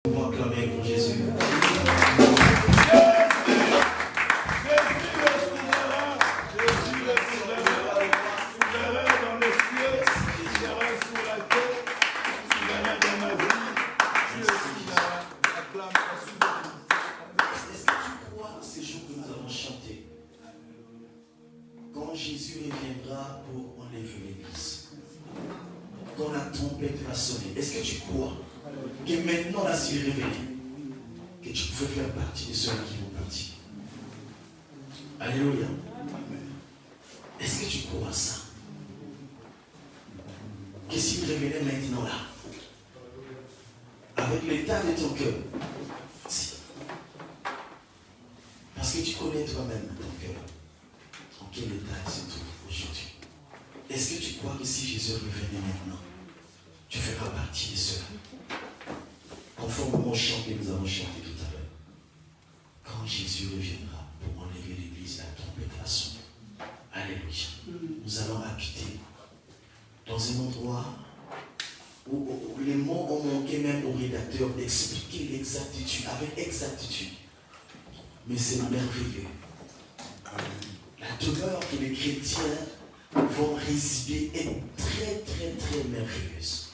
On va acclamer pour Jésus. Jésus reviendra pour enlever l'Église. Quand la trompette va sonner, est-ce que tu crois que maintenant, là, s'il est révélé, que tu pouvais faire partie de ceux-là qui vont partir? Alléluia. Est-ce que tu crois ça? Que s'il révélait maintenant, là, avec l'état de ton cœur, parce que tu connais toi-même ton cœur. En quel état il se trouve aujourd'hui? Est-ce que tu crois que si Jésus revenait maintenant, tu feras partie de cela? Conformément au chant que nous avons chanté tout à l'heure. Quand Jésus reviendra pour enlever l'Église, la trompette va sonner. Alléluia. Nous allons habiter dans un endroit où les mots ont manqué même au rédacteur d'expliquer l'exactitude, avec exactitude. Mais c'est merveilleux. La demeure que les chrétiens vont résider est très, très, très merveilleuse.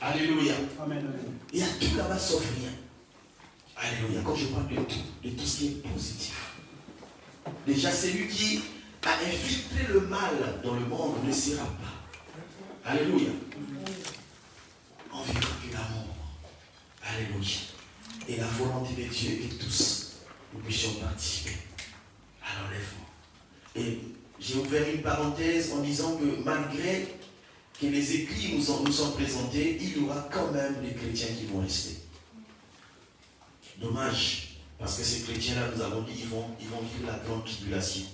Alléluia. Amen. Il y a tout là-bas sauf rien. Alléluia. Quand je parle de tout ce qui est positif. Déjà, celui qui a infiltré le mal dans le monde ne sera pas. Alléluia. On vivra que l'amour. Alléluia. Et la volonté de Dieu est que tous nous puissions participer à l'enlèvement. Et j'ai ouvert une parenthèse en disant que malgré que les écrits nous sont présentés, il y aura quand même des chrétiens qui vont rester. Dommage, parce que ces chrétiens-là, nous avons dit, ils vont vivre la grande tribulation.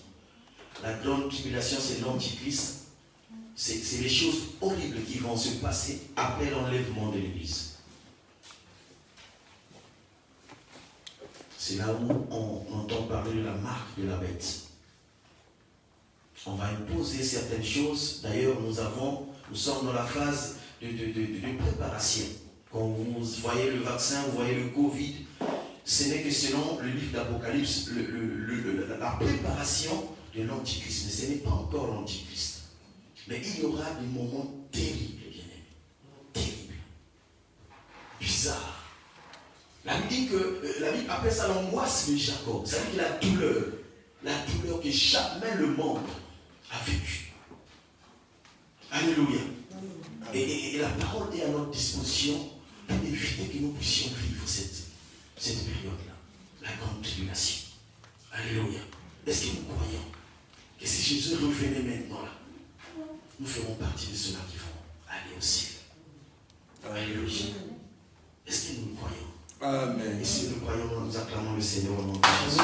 La grande tribulation, c'est l'antichrist. C'est les choses horribles qui vont se passer après l'enlèvement de l'Église. C'est là où on entend parler de la marque de la bête. On va imposer certaines choses. D'ailleurs, nous sommes dans la phase de préparation. Quand vous voyez le vaccin, vous voyez le Covid, ce n'est que selon le livre d'Apocalypse, la préparation de l'Antichrist. Mais ce n'est pas encore l'Antichrist. Mais il y aura des moments terribles, bien-aimés. Terribles. Bizarres. La Bible appelle ça l'angoisse de Jacob. C'est-à-dire la douleur que jamais le monde a vécue. Alléluia. Et la parole est à notre disposition pour éviter que nous puissions vivre cette période-là, la grande tribulation. Alléluia. Est-ce que nous croyons que si Jésus revenait maintenant là, nous ferons partie de ceux-là qui vont aller au ciel? Alléluia. Est-ce que nous croyons? Amen. Et si nous croyons, nous acclamons le Seigneur au nom de Jésus.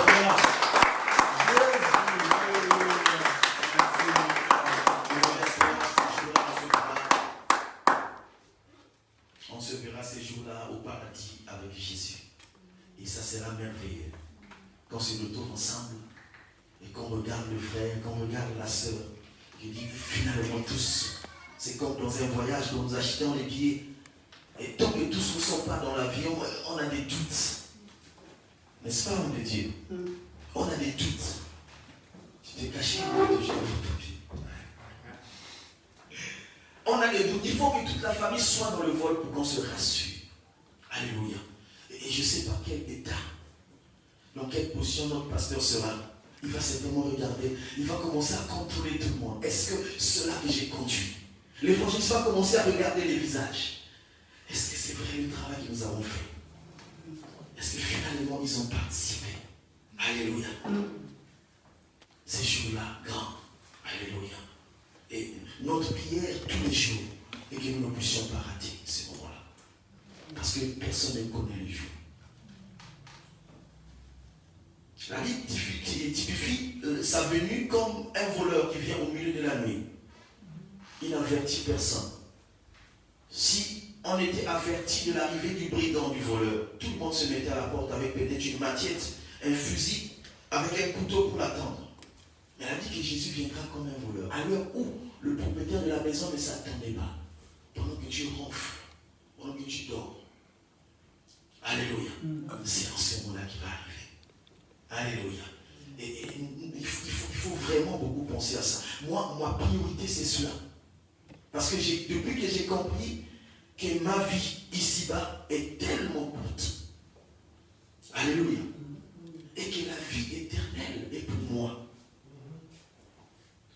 On se verra ces jours-là au paradis avec Jésus. Et ça sera merveilleux. Quand on se retrouve ensemble et qu'on regarde le frère, qu'on regarde la sœur, je dis finalement tous, c'est comme dans un voyage quand nous achetons les billets. Et tant que tous ne sont pas dans l'avion, on a des doutes. N'est-ce pas, homme de Dieu? On a des doutes. Tu t'es caché, on a des doutes. Il faut que toute la famille soit dans le vol pour qu'on se rassure. Alléluia. Et je ne sais pas quel état, dans quelle position notre pasteur sera. Il va certainement regarder. Il va commencer à contrôler tout le monde. Est-ce que cela que j'ai conduit? L'évangéliste va commencer à regarder les visages. Est-ce que c'est vrai le travail que nous avons fait? Est-ce que finalement ils ont participé? Alléluia. Ces jours-là, grands. Alléluia. Et notre prière tous les jours est que nous ne puissions pas rater ces moments-là. Parce que personne ne connaît le jour. La Bible typifie sa venue comme un voleur qui vient au milieu de la nuit. Il n'avertit personne. Si on était averti de l'arrivée du brigand, du voleur, tout le monde se mettait à la porte avec peut-être une machette, un fusil, avec un couteau pour l'attendre. Mais elle a dit que Jésus viendra comme un voleur. À l'heure où le propriétaire de la maison ne s'attendait pas. Pendant que tu ronfles, pendant que tu dors. Alléluia. C'est en ce moment-là qu'il va arriver. Alléluia. Et il faut vraiment beaucoup penser à ça. Moi, ma priorité, c'est cela. Parce que depuis que j'ai compris que ma vie ici-bas est tellement courte. Alléluia. Et que la vie éternelle est pour moi.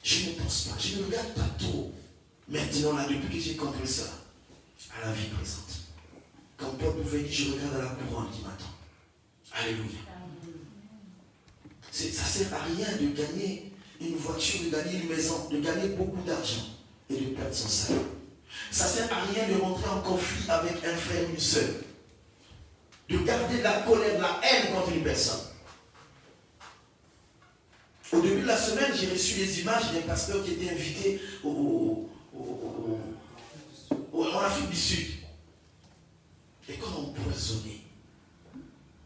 Je ne pense pas, je ne regarde pas trop. Maintenant, là, depuis que j'ai compris ça, à la vie présente. Quand Paul pouvait dire, je regarde à la couronne qui m'attend. Alléluia. Ça ne sert à rien de gagner une voiture, de gagner une maison, de gagner beaucoup d'argent et de perdre son salaire. Ça ne sert à rien de rentrer en conflit avec un frère ou une sœur. De garder la colère, la haine contre une personne. Au début de la semaine, j'ai reçu les images d'un pasteur qui était invité en Afrique du Sud. Et quand on empoisonné,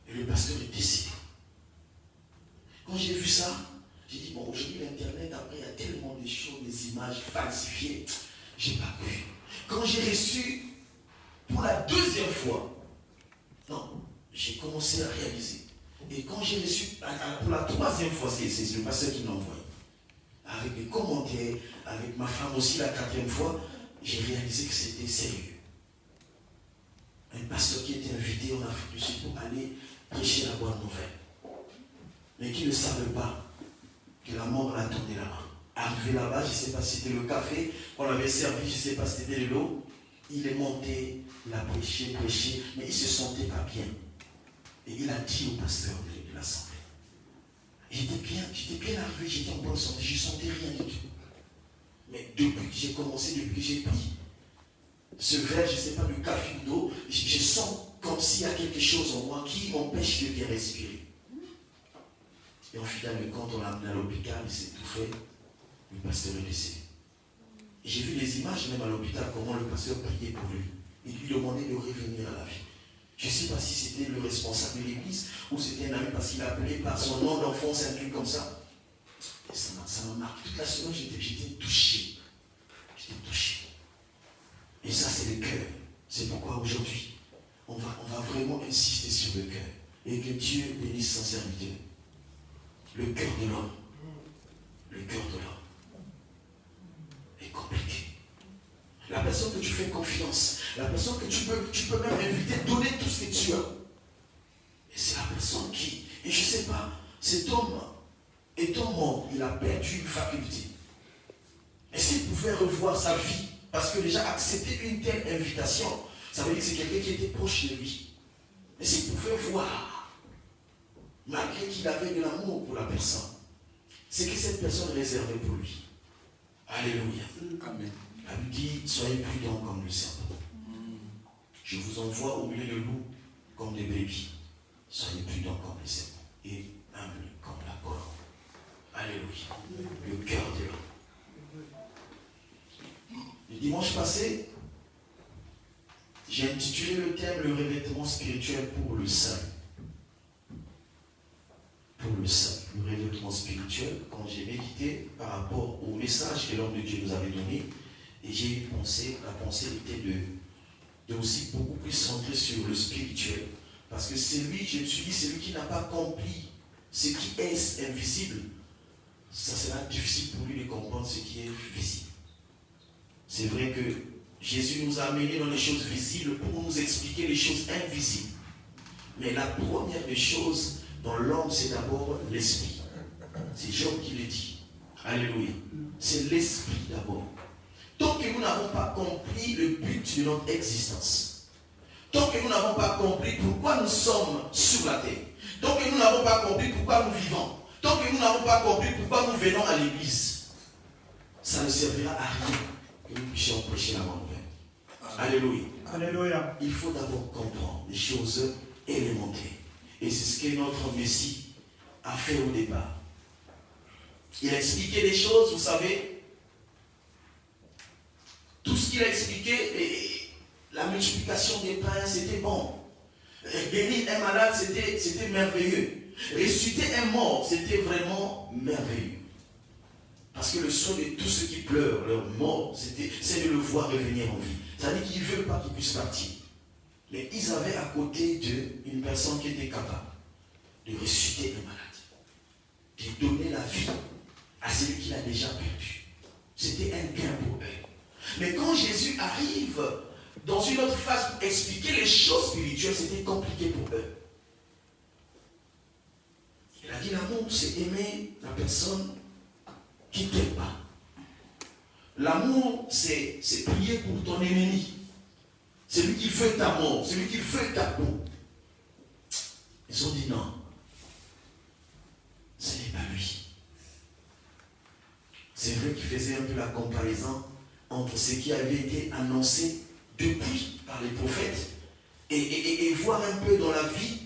et le pasteur est décédé. Quand j'ai vu ça, j'ai dit, bon, aujourd'hui l'internet, après il y a tellement de choses, des images falsifiées, j'ai pas cru. Quand j'ai reçu pour la deuxième fois, non, j'ai commencé à réaliser. Et quand j'ai reçu pour la troisième fois, c'est le pasteur qui m'a envoyé. Avec des commentaires, avec ma femme aussi la quatrième fois, j'ai réalisé que c'était sérieux. Un pasteur qui était invité en Afrique du Sud pour aller prêcher la bonne nouvelle. Mais qui ne savait pas que la mort l'attendait là-bas. Arrivé là-bas, je ne sais pas si c'était le café qu'on avait servi, je ne sais pas si c'était de l'eau. Il est monté, il a prêché, mais il ne se sentait pas bien. Et il a dit au pasteur de l'assemblée. J'étais bien arrivé, j'étais en bonne santé, je ne sentais rien du tout. Mais depuis que j'ai commencé, depuis que j'ai pris ce verre, je ne sais pas, de café ou d'eau, je sens comme s'il y a quelque chose en moi qui m'empêche de bien respirer. Et en final de compte, on l'a amené à l'hôpital, il s'est étouffé, le pasteur est décédé. Et j'ai vu les images même à l'hôpital, comment le pasteur priait pour lui. Il lui demandait de revenir à la vie. Je ne sais pas si c'était le responsable de l'église ou c'était un ami parce qu'il appelait par son nom d'enfance, un truc comme ça. Et ça m'a marqué. Toute la semaine, j'étais touché. J'étais touché. Et ça, c'est le cœur. C'est pourquoi aujourd'hui, on va vraiment insister sur le cœur. Et que Dieu bénisse son serviteur. Le cœur de l'homme. Le cœur de l'homme est compliqué. La personne que tu fais confiance, la personne que tu peux même inviter, donner tout ce que tu as. Et c'est la personne qui, et je ne sais pas, cet homme étant mort, il a perdu une faculté. Et s'il pouvait revoir sa vie, parce que déjà accepter une telle invitation, ça veut dire que c'est quelqu'un qui était proche de lui. Et s'il pouvait voir, malgré qu'il avait de l'amour pour la personne, c'est que cette personne réservait pour lui. Alléluia. Amen. La Bible dit, soyez prudents comme le serpent. Je vous envoie au milieu de loups comme des brebis. Soyez prudents comme les serpents et humbles comme la colombe. Alléluia. Le cœur de l'homme. Le dimanche passé, j'ai intitulé le thème le revêtement spirituel pour le salut. Pour le salut. Le revêtement spirituel, quand j'ai médité par rapport au message que l'homme de Dieu nous avait donné, et j'ai eu pensé, la pensée était de aussi beaucoup plus centrer sur le spirituel. Parce que c'est lui, je me suis dit, celui qui n'a pas compris ce qui est invisible, ça sera difficile pour lui de comprendre ce qui est visible. C'est vrai que Jésus nous a amenés dans les choses visibles pour nous expliquer les choses invisibles. Mais la première des choses dans l'homme, c'est d'abord l'esprit. C'est Job qui le dit. Alléluia. C'est l'esprit d'abord. Tant que nous n'avons pas compris le but de notre existence, tant que nous n'avons pas compris pourquoi nous sommes sur la terre, tant que nous n'avons pas compris pourquoi nous vivons, tant que nous n'avons pas compris pourquoi nous venons à l'église, ça ne servira à rien que nous puissions prêcher la bonne nouvelle. Alléluia. Alléluia. Il faut d'abord comprendre les choses élémentaires. Et c'est ce que notre Messie a fait au départ. Il a expliqué les choses, vous savez, tout ce qu'il a expliqué, la multiplication des pains, c'était bon. Guérir un malade, c'était merveilleux. Ressusciter un mort, c'était vraiment merveilleux. Parce que le souhait de tous ceux qui pleurent, leur mort, c'est de le voir revenir en vie. C'est-à-dire qu'ils ne veulent pas qu'ils puissent partir. Mais ils avaient à côté d'eux une personne qui était capable de ressusciter un malade, de donner la vie à celui qui l'a déjà perdu. C'était un gain pour eux. Mais quand Jésus arrive dans une autre phase pour expliquer les choses spirituelles, c'était compliqué pour eux. Il a dit l'amour, c'est aimer la personne qui ne t'aime pas. L'amour, c'est prier pour ton ennemi. Celui qui veut ta mort, celui qui veut ta peau. Ils ont dit non. Ce n'est pas lui. C'est vrai qu'il faisait un peu la comparaison entre ce qui avait été annoncé depuis par les prophètes et voir un peu dans la vie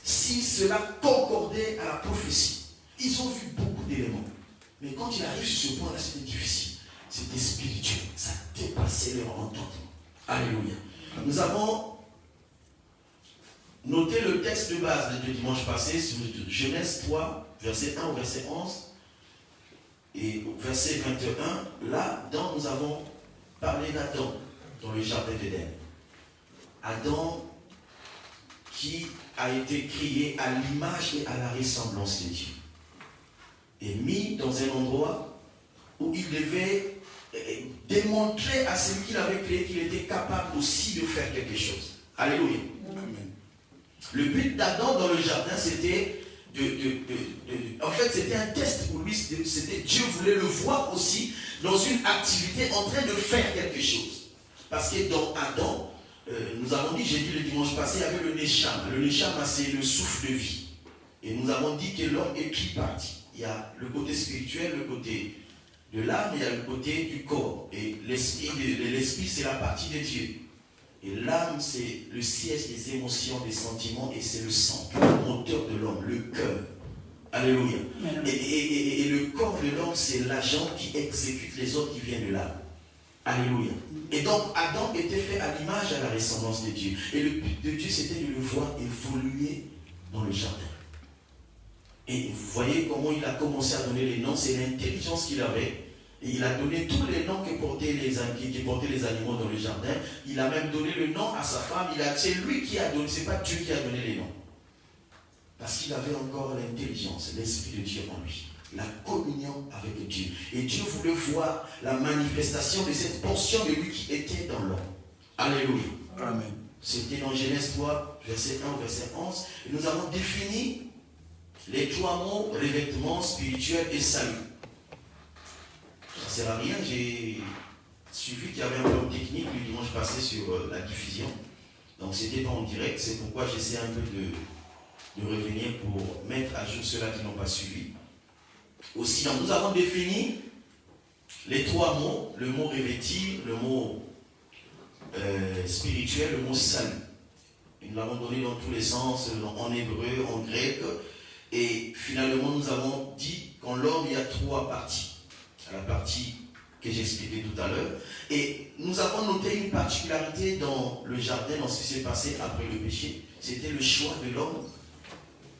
si cela concordait à la prophétie. Ils ont vu beaucoup d'éléments. Mais quand il arrive sur ce point-là, c'était difficile. C'était spirituel. Ça dépassait leur entendement. Alléluia. Nous avons noté le texte de base de dimanche passé sur Genèse 3, verset 1 au verset 11 et au verset 21. Là-dedans, nous avons parlé d'Adam dans le jardin d'Éden. Adam qui a été créé à l'image et à la ressemblance de Dieu et mis dans un endroit où il devait démontrer à celui qui l'avait créé qu'il était capable aussi de faire quelque chose. Alléluia. Amen. Le but d'Adam dans le jardin, c'était en fait, c'était un test pour lui. Dieu voulait le voir aussi dans une activité en train de faire quelque chose. Parce que dans Adam, nous avons dit, j'ai dit le dimanche passé, il y avait le Neshama. Le Neshama, c'est le souffle de vie. Et nous avons dit que l'homme est tripartite. Il y a le côté spirituel, le côté de l'âme, il y a le côté du corps. Et l'esprit, c'est la partie de Dieu. Et l'âme, c'est le siège des émotions, des sentiments, et c'est le sang, le moteur de l'homme, le cœur. Alléluia. Et le corps de l'homme, c'est l'agent qui exécute les ordres qui viennent de l'âme. Alléluia. Et donc, Adam était fait à l'image, à la ressemblance de Dieu. Et le but de Dieu, c'était de le voir évoluer dans le jardin. Et vous voyez comment il a commencé à donner les noms, c'est l'intelligence qu'il avait. Et il a donné tous les noms que portaient les animaux dans le jardin. Il a même donné le nom à sa femme. C'est lui qui a donné, c'est pas Dieu qui a donné les noms. Parce qu'il avait encore l'intelligence, l'esprit de Dieu en lui. La communion avec Dieu. Et Dieu voulait voir la manifestation de cette portion de lui qui était dans l'homme. Alléluia. Amen. C'était dans Genèse 3, verset 1, verset 11. Et nous avons défini les trois mots, revêtement, spirituel et salut. Ça ne sert à rien, j'ai suivi qu'il y avait un problème technique le dimanche passé sur la diffusion. Donc c'était pas en direct, c'est pourquoi j'essaie un peu de revenir pour mettre à jour ceux-là qui n'ont pas suivi. Aussi, donc, nous avons défini les trois mots, le mot revêtir, le mot spirituel, le mot salut. Et nous l'avons donné dans tous les sens, en hébreu, en grec. Et finalement, nous avons dit qu'en l'homme, il y a trois parties. La partie que j'ai expliquée tout à l'heure. Et nous avons noté une particularité dans le jardin, dans ce qui s'est passé après le péché. C'était le choix de l'homme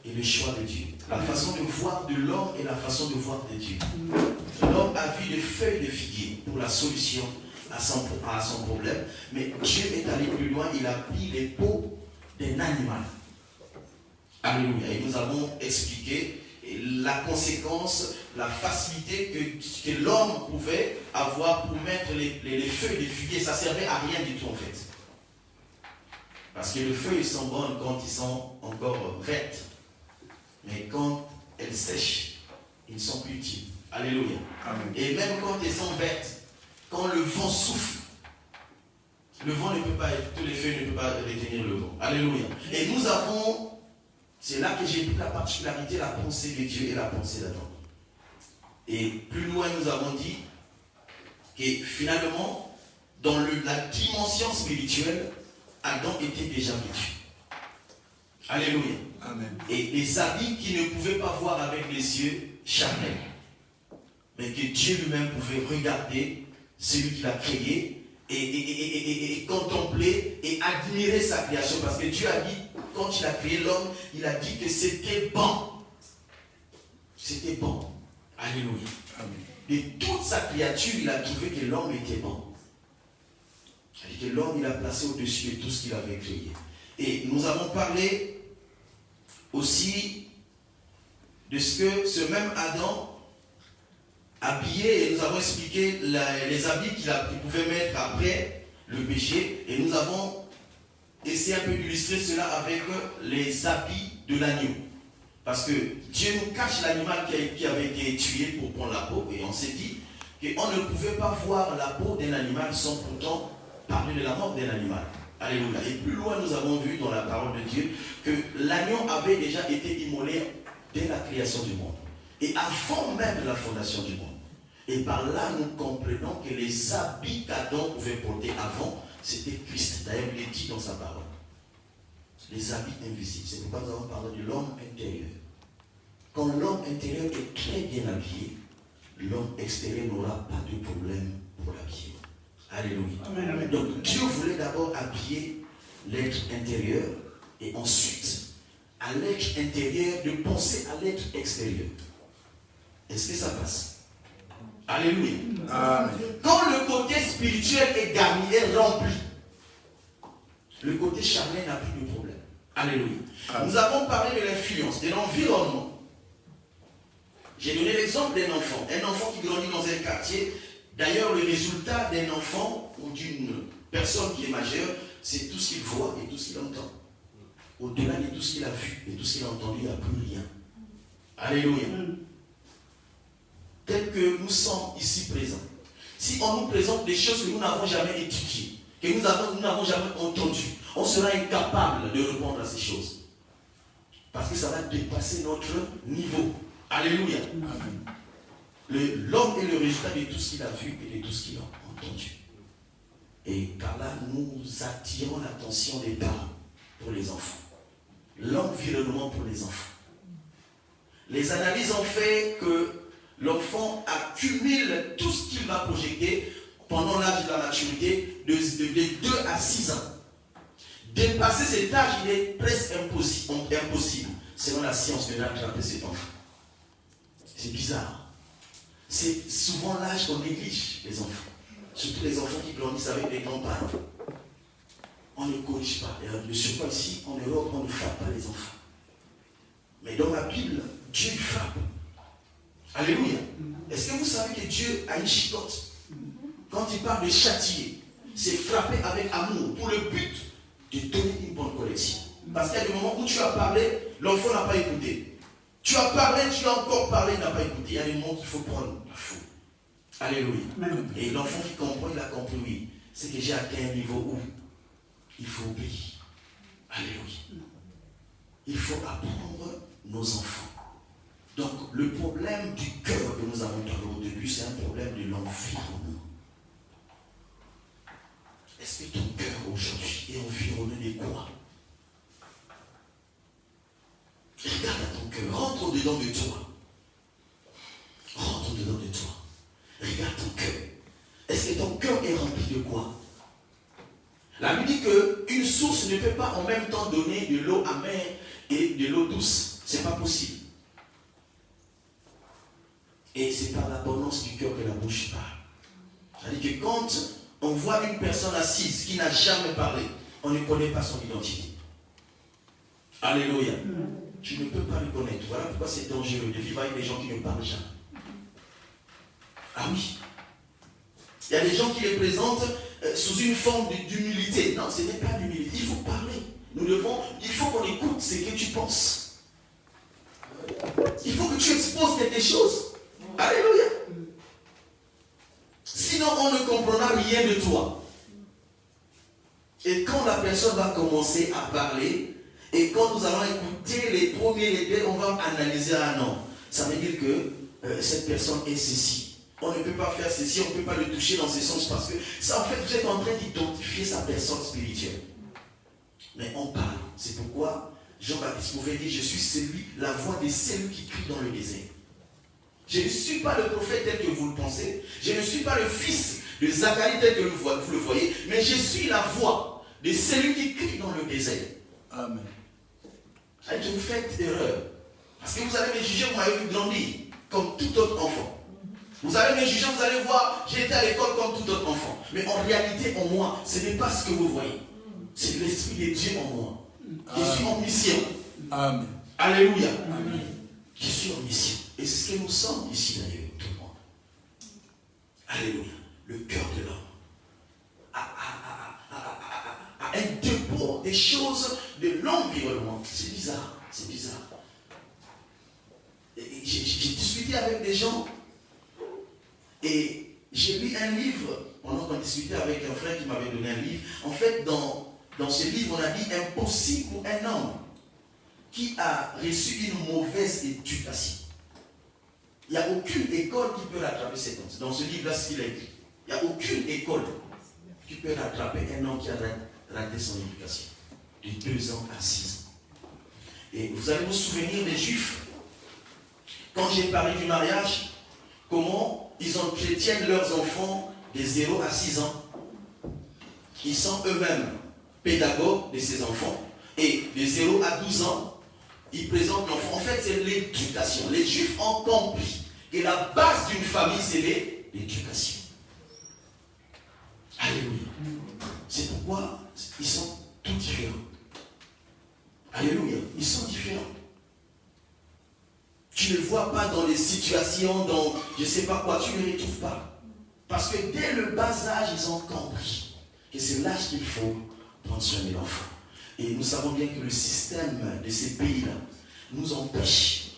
et le choix de Dieu. La façon de voir de l'homme et la façon de voir de Dieu. L'homme a vu des feuilles de figuier pour la solution à son problème. Mais Dieu est allé plus loin, il a pris les peaux d'un animal. Alléluia. Et nous avons expliqué la conséquence, la facilité que l'homme pouvait avoir pour mettre les feuilles de figuier. Ça ne servait à rien du tout en fait. Parce que les feuilles sont bonnes quand ils sont encore vertes. Mais quand elles sèchent, ils ne sont plus utiles. Alléluia. Amen. Et même quand elles sont vertes, quand le vent souffle, le vent ne peut pas être, toutes les feuilles ne peuvent pas retenir le vent. Alléluia. Et nous avons, c'est là que j'ai pris la particularité, la pensée de Dieu et la pensée d'Adam. Et plus loin, nous avons dit que finalement, dans la dimension spirituelle, Adam était déjà vêtu. Alléluia. Amen. Et les habits qu'il ne pouvait pas voir avec les yeux charnels, mais que Dieu lui-même pouvait regarder, celui qui l'a créé, et contempler et admirer sa création. Parce que Dieu a dit, quand il a créé l'homme, il a dit que c'était bon. C'était bon. Alléluia. Amen. Et toute sa créature, il a trouvé que l'homme était bon. C'est-à-dire que l'homme, il a placé au-dessus de tout ce qu'il avait créé. Et nous avons parlé aussi de ce que ce même Adam habillé, et nous avons expliqué les habits qu'il pouvait mettre après le péché, et nous avons essayé un peu d'illustrer cela avec les habits de l'agneau. Parce que Dieu nous cache l'animal qui avait été tué pour prendre la peau, et on s'est dit qu'on ne pouvait pas voir la peau d'un animal sans pourtant parler de la mort d'un animal. Alléluia. Et plus loin, nous avons vu dans la parole de Dieu que l'agneau avait déjà été immolé dès la création du monde. Et avant même la fondation du monde. Et par là, nous comprenons que les habits qu'Adam pouvait porter avant, c'était Christ. D'ailleurs, il est dit dans sa parole. Les habits invisibles. C'est pourquoi nous avons parlé de l'homme intérieur. Quand l'homme intérieur est très bien habillé, l'homme extérieur n'aura pas de problème pour l'habiller. Alléluia. Amen, amen. Donc Dieu voulait d'abord habiller l'être intérieur et ensuite à l'être intérieur de penser à l'être extérieur. Est-ce que ça passe? Alléluia. Amen. Quand le côté spirituel est garni, est rempli, le côté charnel n'a plus de problème. Alléluia. Amen. Nous avons parlé de l'influence, de l'environnement. J'ai donné l'exemple d'un enfant. Un enfant qui grandit dans un quartier. D'ailleurs, le résultat d'un enfant ou d'une personne qui est majeure, c'est tout ce qu'il voit et tout ce qu'il entend. Au-delà de tout ce qu'il a vu et tout ce qu'il a entendu, il n'y a plus rien. Alléluia. Tel que nous sommes ici présents. Si on nous présente des choses que nous n'avons jamais étudiées, que nous n'avons jamais entendues, on sera incapable de répondre à ces choses. Parce que ça va dépasser notre niveau. Alléluia. Amen. L'homme est le résultat de tout ce qu'il a vu et de tout ce qu'il a entendu. Et par là, nous attirons l'attention des parents pour les enfants. L'environnement pour les enfants. Les analyses ont fait que l'enfant accumule tout ce qu'il va projeter pendant l'âge de la maturité de 2 à 6 ans. Dépasser cet âge, il est presque impossible, selon la science, de rattraper cet enfant. C'est bizarre. C'est souvent l'âge qu'on néglige les enfants. Surtout les enfants qui grandissent avec les grands-parents. On ne corrige pas. Et le surpoids ici, en Europe, on ne frappe pas les enfants. Mais dans la Bible, Dieu frappe. Alléluia. Est-ce que vous savez que Dieu a une chicotte? Quand il parle de châtier, c'est frapper avec amour pour le but de donner une bonne correction. Parce qu'il y a des moments où tu as parlé, l'enfant n'a pas écouté. Tu as parlé, tu as encore parlé, il n'a pas écouté. Il y a des moments qu'il faut prendre la faute. Alléluia. Et l'enfant qui comprend, il a compris, oui. C'est que j'ai atteint un niveau où il faut obéir. Alléluia. Il faut apprendre nos enfants. Donc, le problème du cœur que nous avons parlé au début, c'est un problème de l'environnement. Est-ce que ton cœur aujourd'hui est environné de quoi? Regarde à ton cœur, rentre dedans de toi. Rentre dedans de toi. Regarde ton cœur. Est-ce que ton cœur est rempli de quoi? La Bible dit qu'une source ne peut pas en même temps donner de l'eau amère et de l'eau douce. Ce n'est pas possible. Et c'est par l'abondance du cœur que la bouche parle. C'est-à-dire que quand on voit une personne assise qui n'a jamais parlé, on ne connaît pas son identité. Alléluia. Tu ne peux pas le connaître. Voilà pourquoi c'est dangereux de vivre avec des gens qui ne parlent jamais. Ah oui. Il y a des gens qui les présentent sous une forme d'humilité. Non, ce n'est pas l'humilité. Il faut parler. Il faut qu'on écoute ce que tu penses. Il faut que tu exposes quelque chose. Alléluia. Sinon, on ne comprendra rien de toi. Et quand la personne va commencer à parler, et quand nous allons écouter les premiers leaders, on va analyser un nom. Ça veut dire que cette personne est ceci. On ne peut pas faire ceci, on ne peut pas le toucher dans ce sens parce que ça, en fait, vous êtes en train d'identifier sa personne spirituelle. Mais on parle. C'est pourquoi Jean-Baptiste pouvait dire, je suis la voix de celui qui crie dans le désert. Je ne suis pas le prophète tel que vous le pensez. Je ne suis pas le fils de Zacharie tel que vous le voyez. Mais je suis la voix de celui qui crie dans le désert. Amen. Et vous faites erreur. Parce que vous allez me juger, vous m'avez vu grandir comme tout autre enfant. Vous allez me juger, vous allez voir, j'ai été à l'école comme tout autre enfant. Mais en réalité, en moi, ce n'est pas ce que vous voyez. C'est l'Esprit de Dieu en moi. Je suis en mission. Amen. Alléluia. Amen. Je suis en mission. Et c'est ce que nous sommes ici d'ailleurs, tout le monde. Alléluia. Le cœur de l'homme a un dépôt des choses de l'environnement. C'est bizarre. C'est bizarre. J'ai discuté avec des gens et j'ai lu un livre, pendant qu'on discutait avec un frère qui m'avait donné un livre. En fait, dans ce livre, on a dit impossible pour un homme qui a reçu une mauvaise éducation. Il n'y a aucune école qui peut rattraper cet homme. Dans ce livre-là, ce qu'il a écrit. Il n'y a aucune école qui peut rattraper un homme qui a raté son éducation. De 2 ans à 6 ans. Et vous allez vous souvenir des Juifs. Quand j'ai parlé du mariage, comment ils entretiennent leurs enfants de 0 à 6 ans. Ils sont eux-mêmes pédagogues de ces enfants. Et de 0 à 12 ans, ils présentent l'enfant. En fait, c'est l'éducation. Les Juifs ont compris que la base d'une famille, c'est l'éducation. Alléluia. C'est pourquoi ils sont tous différents. Alléluia. Ils sont différents. Tu ne les vois pas dans les situations, dans je ne sais pas quoi, tu ne les retrouves pas. Parce que dès le bas âge, ils ont compris que c'est l'âge qu'il faut prendre soin de l'enfant. Et nous savons bien que le système de ces pays-là nous empêche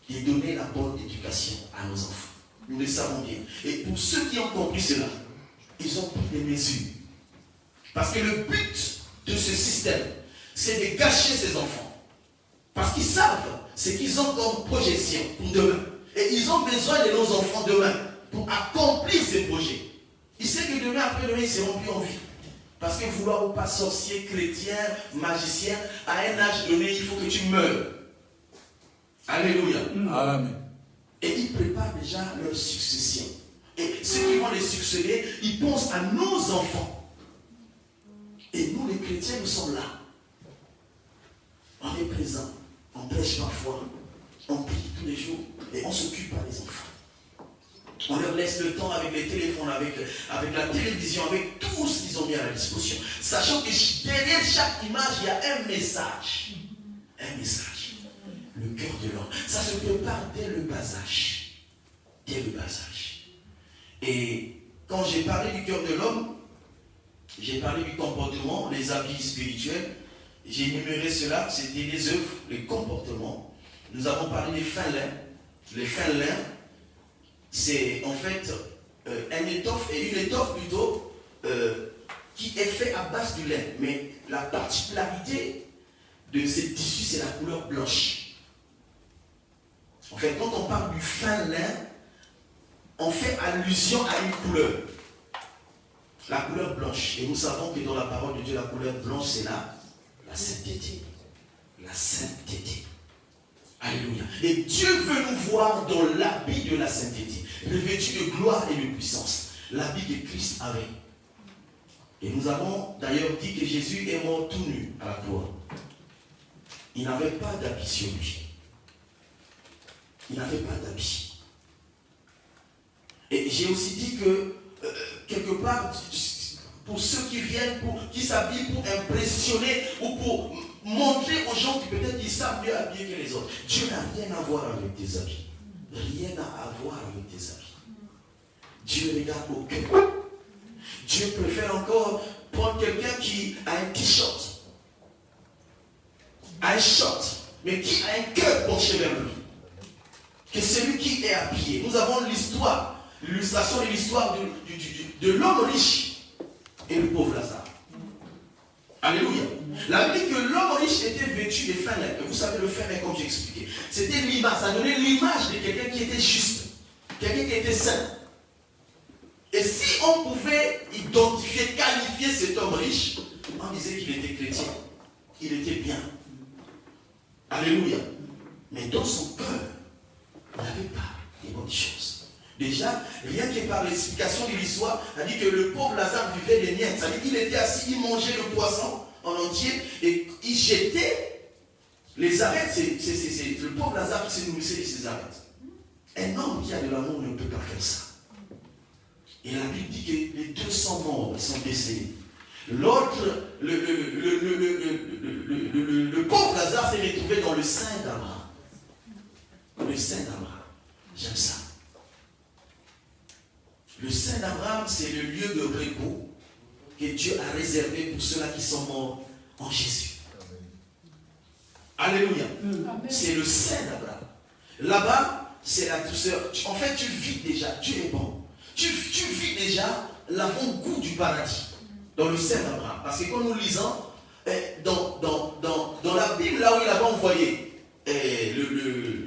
de donner la bonne éducation à nos enfants. Nous le savons bien. Et pour ceux qui ont compris cela, ils ont pris des mesures. Parce que le but de ce système, c'est de gâcher ces enfants. Parce qu'ils savent ce qu'ils ont comme projection pour demain. Et ils ont besoin de nos enfants demain pour accomplir ces projets. Ils savent que demain, après-demain, ils ne seront plus en vie. Parce que vouloir ou pas sorcier, chrétien, magicien, à un âge donné, il faut que tu meurs. Alléluia. Amen. Et ils préparent déjà leur succession. Et ceux qui vont les succéder, ils pensent à nos enfants. Et nous, les chrétiens, nous sommes là. On est présents. On prêche parfois. On prie tous les jours. Et on ne s'occupe pas des enfants. On leur laisse le temps avec les téléphones, avec la télévision, avec tout ce qu'ils ont mis à la disposition. Sachant que derrière chaque image, il y a un message. Un message. Le cœur de l'homme. Ça se prépare dès le bas âge. Dès le bas âge. Et quand j'ai parlé du cœur de l'homme, j'ai parlé du comportement, les habits spirituels. J'ai énuméré cela, c'était les œuvres, les comportements. Nous avons parlé des fins lins. Les fins lins, c'est en fait une étoffe plutôt qui est faite à base du lin. Mais la particularité de ces tissus, c'est la couleur blanche. En fait, quand on parle du fin lin, on fait allusion à une couleur. La couleur blanche. Et nous savons que dans la parole de Dieu, la couleur blanche, c'est la sainteté. La sainteté. Alléluia. Et Dieu veut nous voir dans l'habit de la sainteté, revêtu de gloire et de puissance. L'habit que Christ avait. Et nous avons d'ailleurs dit que Jésus est mort tout nu à la croix. Il n'avait pas d'habit sur lui. Il n'avait pas d'habit. Et j'ai aussi dit que, quelque part, pour ceux qui viennent, qui s'habillent pour impressionner ou pour montrer aux gens qui peut-être ils savent mieux habiller que les autres. Dieu n'a rien à voir avec tes habits. Rien à voir avec tes habits. Dieu regarde au cœur. Dieu préfère encore prendre quelqu'un qui a un t-shirt, un short, mais qui a un cœur penché vers lui. Que celui qui est habillé. Nous avons l'histoire, l'illustration de l'histoire de l'homme riche et le pauvre Lazare. Alléluia. La Bible dit que l'homme riche était vêtu de fin lin. Et vous savez, le fin lin, comme j'ai expliqué, c'était l'image, ça donnait l'image de quelqu'un qui était juste, quelqu'un qui était saint. Et si on pouvait identifier, qualifier cet homme riche, on disait qu'il était chrétien, il était bien. Alléluia. Mais dans son cœur, il n'avait pas les bonnes choses. Déjà, rien que par l'explication de l'histoire, on a dit que le pauvre Lazare vivait des miettes. Ça veut dire qu'il était assis, il mangeait le poisson en entier et il jetait les arêtes. C'est le pauvre Lazare qui se nourrissait de ses arêtes. Un homme qui a de l'amour ne peut pas faire ça. Et la Bible dit que les 200 morts sont décédés. L'autre, le pauvre Lazare s'est retrouvé dans le sein d'Abraham. Le sein d'Abraham. J'aime ça. Le sein d'Abraham, c'est le lieu de repos que Dieu a réservé pour ceux-là qui sont morts en Jésus. Alléluia. C'est le sein d'Abraham. Là-bas, c'est la douceur. En fait, tu vis déjà. Dieu est bon. Tu vis déjà l'avant-goût du paradis dans le sein d'Abraham. Parce que quand nous lisons dans la Bible, là où il avait envoyé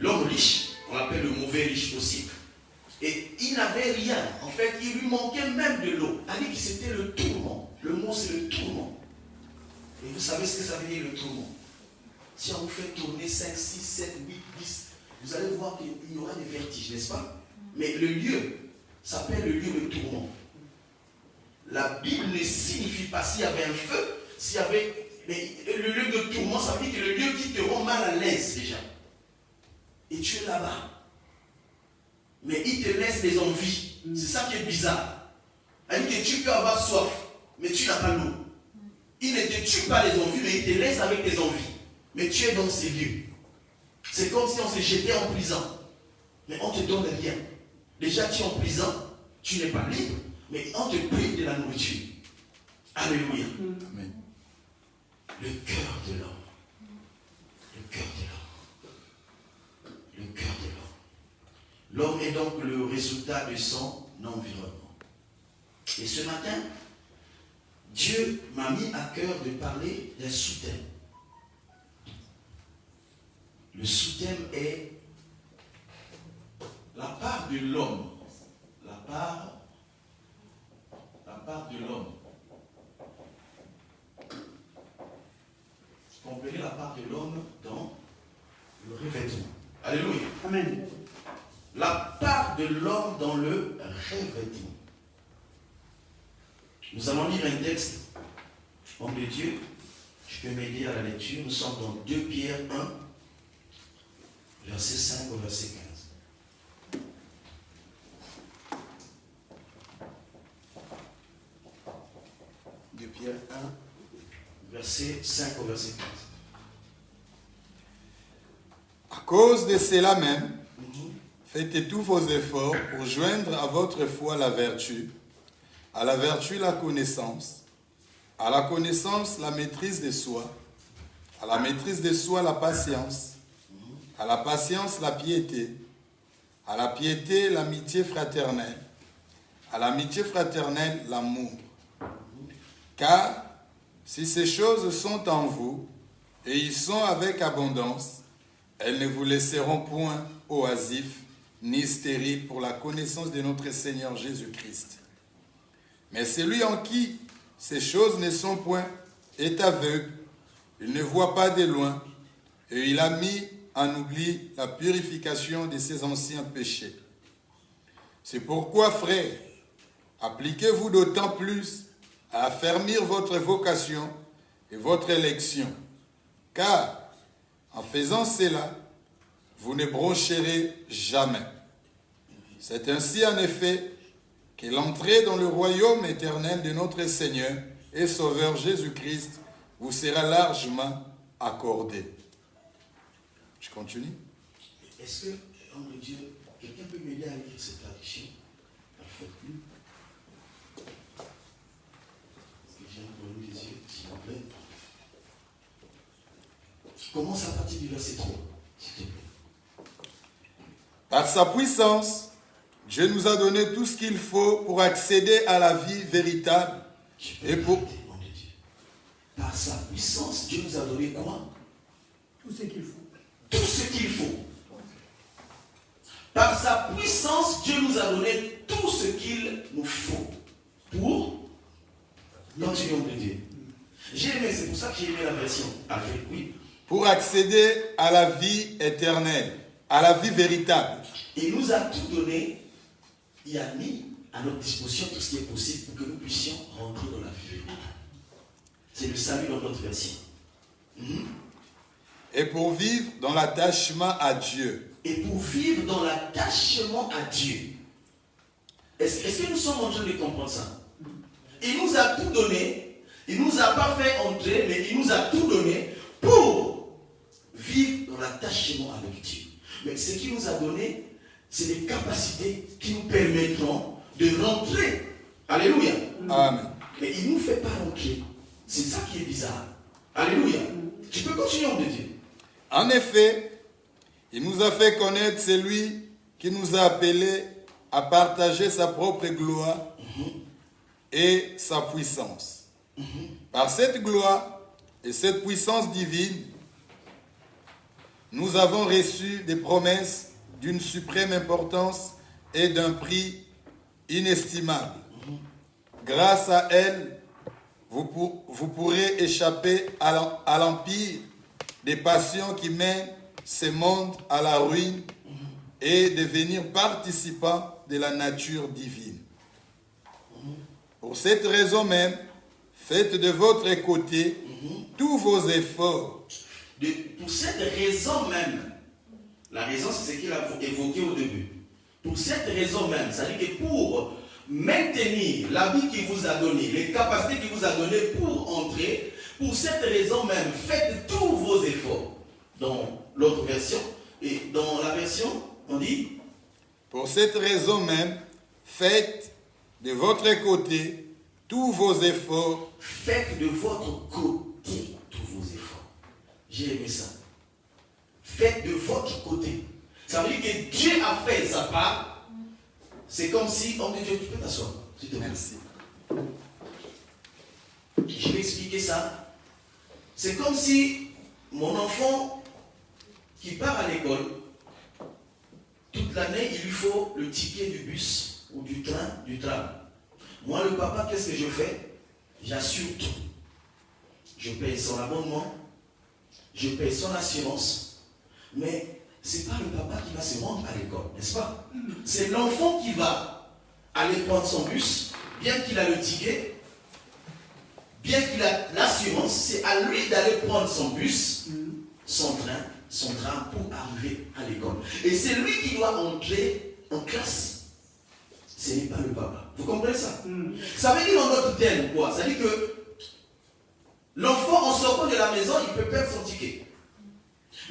l'homme riche, on l'appelle le mauvais riche aussi, et il n'avait rien. En fait, il lui manquait même de l'eau. Il dit que c'était le tourment. Le mot, c'est le tourment. Et vous savez ce que ça veut dire, le tourment? Si on vous fait tourner 5, 6, 7, 8, 10, vous allez voir qu'il y aura des vertiges, n'est-ce pas? Mais le lieu s'appelle le lieu de tourment. La Bible ne signifie pas s'il y avait un feu, s'il y avait... Mais le lieu de tourment, ça veut dire que le lieu qui te rend mal à l'aise déjà. Et tu es là-bas. Mais il te laisse des envies. C'est ça qui est bizarre. Il dit que tu peux avoir soif, mais tu n'as pas l'eau. Il ne te tue pas les envies, mais il te laisse avec tes envies. Mais tu es dans ces lieux. C'est comme si on se jetait en prison. Mais on ne te donne rien. Déjà tu es en prison, tu n'es pas libre, mais on te prive de la nourriture. Alléluia. Amen. Le cœur de l'homme. Le cœur de l'homme. Le cœur de l'homme. L'homme est donc le résultat de son environnement. Et ce matin, Dieu m'a mis à cœur de parler d'un sous-thème. Le sous-thème est la part de l'homme. La part de l'homme. Comprenez la part de l'homme dans le revêtement. Alléluia. Amen. La part de l'homme dans le revêtement. Nous allons lire un texte. Homme de Dieu, je peux m'aider à la lecture. Nous sommes dans 2 Pierre 1, verset 5 au verset 15. 2 Pierre 1, verset 5 au verset 15. À cause de cela même, faites tous vos efforts pour joindre à votre foi la vertu, à la vertu la connaissance, à la connaissance la maîtrise de soi, à la maîtrise de soi la patience, à la patience la piété, à la piété l'amitié fraternelle, à l'amitié fraternelle l'amour. Car si ces choses sont en vous, et y sont avec abondance, elles ne vous laisseront point oisifs ni stériles pour la connaissance de notre Seigneur Jésus-Christ. Mais celui en qui ces choses ne sont point est aveugle, il ne voit pas de loin, et il a mis en oubli la purification de ses anciens péchés. C'est pourquoi, frères, appliquez-vous d'autant plus à affermir votre vocation et votre élection, car en faisant cela, vous ne broncherez jamais. C'est ainsi en effet que l'entrée dans le royaume éternel de notre Seigneur et Sauveur Jésus-Christ vous sera largement accordée. Je continue. Est-ce que, homme de Dieu, quelqu'un peut m'aider à lire cette traduction? Parfaitement. Parce que j'ai un problème des yeux, s'il vous plaît. Commence à partir du verset 3, s'il te plaît. Par sa puissance, Dieu nous a donné tout ce qu'il faut pour accéder à la vie véritable. Et pour... Par sa puissance, Dieu nous a donné quoi? Tout ce qu'il faut. Tout ce qu'il faut. Par sa puissance, Dieu nous a donné tout ce qu'il nous faut pour continuer de Dieu. J'ai aimé, c'est pour ça que j'ai aimé la version avec, oui. Pour accéder à la vie éternelle, à la vie véritable. Il nous a tout donné, il a mis à notre disposition tout ce qui est possible pour que nous puissions rentrer dans la vie véritable. C'est le salut dans notre version. Et pour vivre dans l'attachement à Dieu. Et pour vivre dans l'attachement à Dieu. Est-ce que nous sommes en train de comprendre ça? Il nous a tout donné, Il ne nous a pas fait entrer, mais il nous a tout donné pour vivre dans l'attachement avec Dieu. Mais ce qu'il nous a donné, c'est des capacités qui nous permettront de rentrer. Alléluia. Amen. Mais il ne nous fait pas rentrer. C'est ça qui est bizarre. Alléluia. Tu peux continuer, homme de Dieu. En effet, il nous a fait connaître celui qui nous a appelés à partager sa propre gloire et sa puissance. Par cette gloire et cette puissance divine, nous avons reçu des promesses d'une suprême importance et d'un prix inestimable. Grâce à elle, vous pourrez échapper à l'empire des passions qui mènent ce monde à la ruine et devenir participants de la nature divine. Pour cette raison même, faites de votre côté tous vos efforts. Pour cette raison même, la raison c'est ce qu'il a évoqué au début. Pour cette raison même, c'est-à-dire que pour maintenir la vie qu'il vous a donnée, les capacités qu'il vous a données pour entrer, pour cette raison même, faites tous vos efforts. Dans l'autre version, et dans la version, on dit, pour cette raison même, faites de votre côté tous vos efforts. Faites de votre côté tous vos efforts. J'ai aimé ça. Faites de votre côté. Ça veut dire que Dieu a fait sa part. C'est comme si, homme de Dieu, tu peux t'asseoir. S'il te plaît. Merci. Je vais expliquer ça. C'est comme si mon enfant qui part à l'école, toute l'année, il lui faut le ticket du bus ou du train, du tram. Moi, le papa, qu'est-ce que je fais? J'assure tout. Je paye son abonnement, je paye son assurance, mais ce n'est pas le papa qui va se rendre à l'école, n'est-ce pas? C'est l'enfant qui va aller prendre son bus, bien qu'il a le ticket, bien qu'il a l'assurance, c'est à lui d'aller prendre son bus, son train pour arriver à l'école. Et c'est lui qui doit entrer en classe. Ce n'est pas le papa. Vous comprenez ça? Ça veut dire en d'autres termes quoi? Ça veut dire que l'enfant en sortant de la maison, il peut perdre son ticket.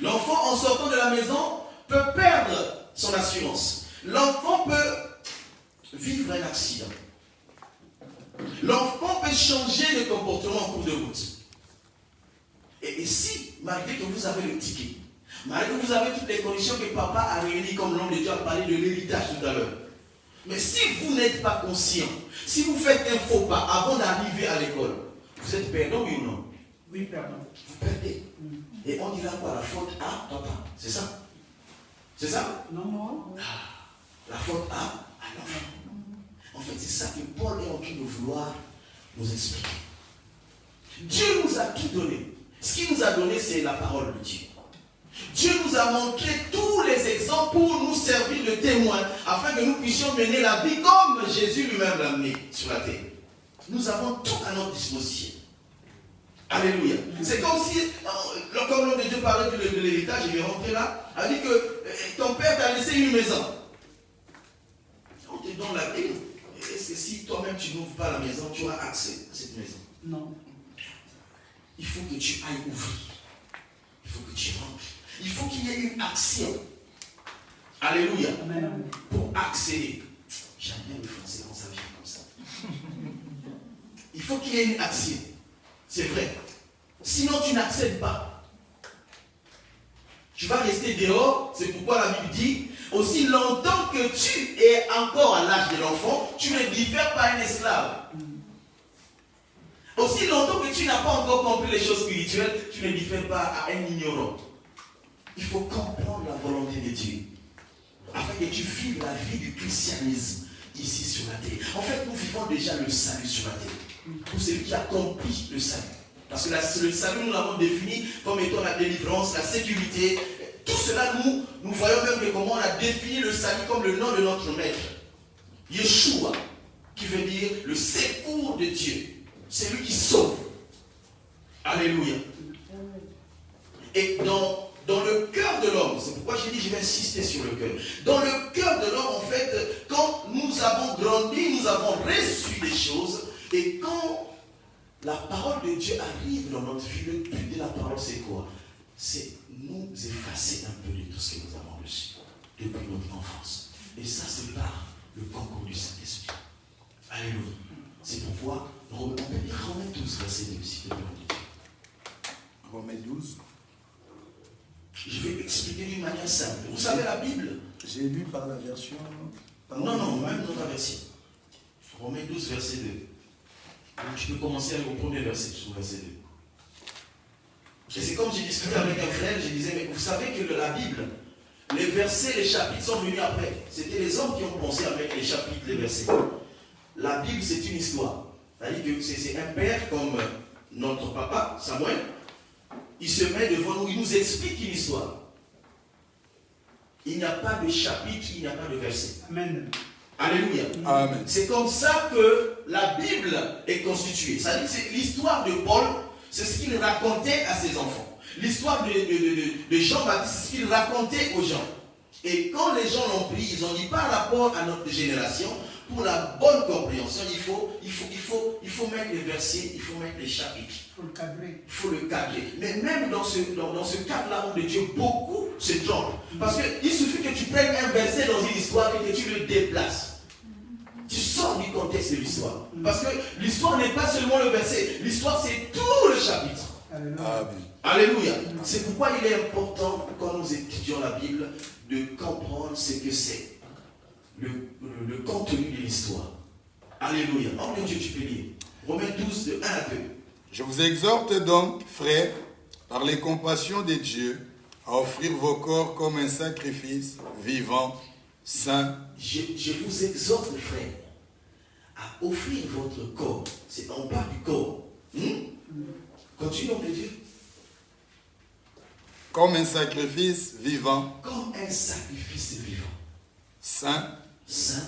L'enfant en sortant de la maison peut perdre son assurance. L'enfant peut vivre un accident. L'enfant peut changer de comportement en cours de route. Et si, malgré que vous avez le ticket, malgré que vous avez toutes les conditions que papa a réunies, comme l'homme de Dieu a parlé de l'héritage tout à l'heure, mais si vous n'êtes pas conscient, si vous faites un faux pas avant d'arriver à l'école, vous êtes perdant, oui ou non? Oui, pardon. Vous perdez. Et on dira quoi? La faute à papa. C'est ça? C'est ça? Non, moi. La faute à l'enfant. En fait, c'est ça que Paul est en train de vouloir nous expliquer. Dieu nous a tout donné. Ce qu'il nous a donné, c'est la parole de Dieu. Dieu nous a montré tous les exemples pour nous servir de témoins, afin que nous puissions mener la vie comme Jésus lui-même l'a mené sur la terre. Nous avons tout à notre disposition. Alléluia. C'est comme si, comme l'homme de Dieu parlait de l'héritage, il est rentré là, a dit que ton père t'a laissé une maison. On te donne la clé. Est-ce que si toi-même tu n'ouvres pas la maison, tu auras accès à cette maison? Non. Il faut que tu ailles ouvrir. Il faut que tu rentres. Il faut qu'il y ait une action. Alléluia. Amen. Pour accéder. J'aime bien le français quand ça vient comme ça. Il faut qu'il y ait une action. C'est vrai. Sinon, tu n'accèdes pas. Tu vas rester dehors. C'est pourquoi la Bible dit, aussi longtemps que tu es encore à l'âge de l'enfant, tu ne diffères pas un esclave. Aussi longtemps que tu n'as pas encore compris les choses spirituelles, tu ne diffères pas à un ignorant. Il faut comprendre la volonté de Dieu, afin que tu vives la vie du christianisme ici sur la terre. En fait, nous vivons déjà le salut sur la terre. Pour celui qui a compris le salut. Parce que le salut, nous l'avons défini comme étant la délivrance, la sécurité. Tout cela, nous voyons même que comment on a défini le salut comme le nom de notre maître. Yeshua, qui veut dire le secours de Dieu. C'est lui qui sauve. Alléluia. Et dans le cœur de l'homme, c'est pourquoi j'ai dit, je vais insister sur le cœur. Dans le cœur de l'homme, en fait, quand nous avons grandi, nous avons reçu des choses, et quand la parole de Dieu arrive dans notre vie, le but de la parole, c'est quoi? C'est nous effacer un peu de tout ce que nous avons reçu depuis notre enfance. Et ça, c'est par le concours du Saint-Esprit. Alléluia. C'est pourquoi on peut lire Romains 12, verset 2 aussi. Romains 12. Je vais expliquer d'une manière simple. Vous savez la Bible? J'ai lu par la version... Non, même notre version. Romains 12, verset 2. Donc, tu peux commencer avec le premier verset, sur verset 2. Et c'est comme j'ai discuté avec un frère, je disais, mais vous savez que la Bible, les versets, les chapitres sont venus après. C'était les hommes qui ont pensé avec les chapitres, les versets. La Bible, c'est une histoire. C'est-à-dire que c'est un père comme notre papa, Samuel. Il se met devant nous, il nous explique une histoire. Il n'y a pas de chapitre, il n'y a pas de verset. Amen. Alléluia. Amen. C'est comme ça que la Bible est constituée. C'est-à-dire que c'est l'histoire de Paul, c'est ce qu'il racontait à ses enfants. L'histoire de Jean-Baptiste, c'est ce qu'il racontait aux gens. Et quand les gens l'ont pris, ils ont dit par rapport à notre génération, pour la bonne compréhension, il faut mettre les versets, il faut mettre les chapitres. Il faut le cadrer. Il faut le cadrer. Mais même dans ce cadre-là de Dieu, beaucoup se trompent. Parce qu'il suffit que tu prennes un verset dans une histoire et que tu le déplaces. Tu sors du contexte de l'histoire. Parce que l'histoire n'est pas seulement le verset. L'histoire, c'est tout le chapitre. Alléluia. Alléluia. C'est pourquoi il est important, quand nous étudions la Bible, de comprendre ce que c'est. Le contenu de l'histoire. Alléluia. En Dieu, tu peux lire. Romains 12, de 1 à 2. Je vous exhorte donc, frères, par les compassions de Dieu, à offrir vos corps comme un sacrifice vivant, saint. Je vous exhorte, frères, à offrir votre corps. On parle du corps. Continue, homme de Dieu. Comme un sacrifice vivant. Comme un sacrifice vivant. Saint. Saint.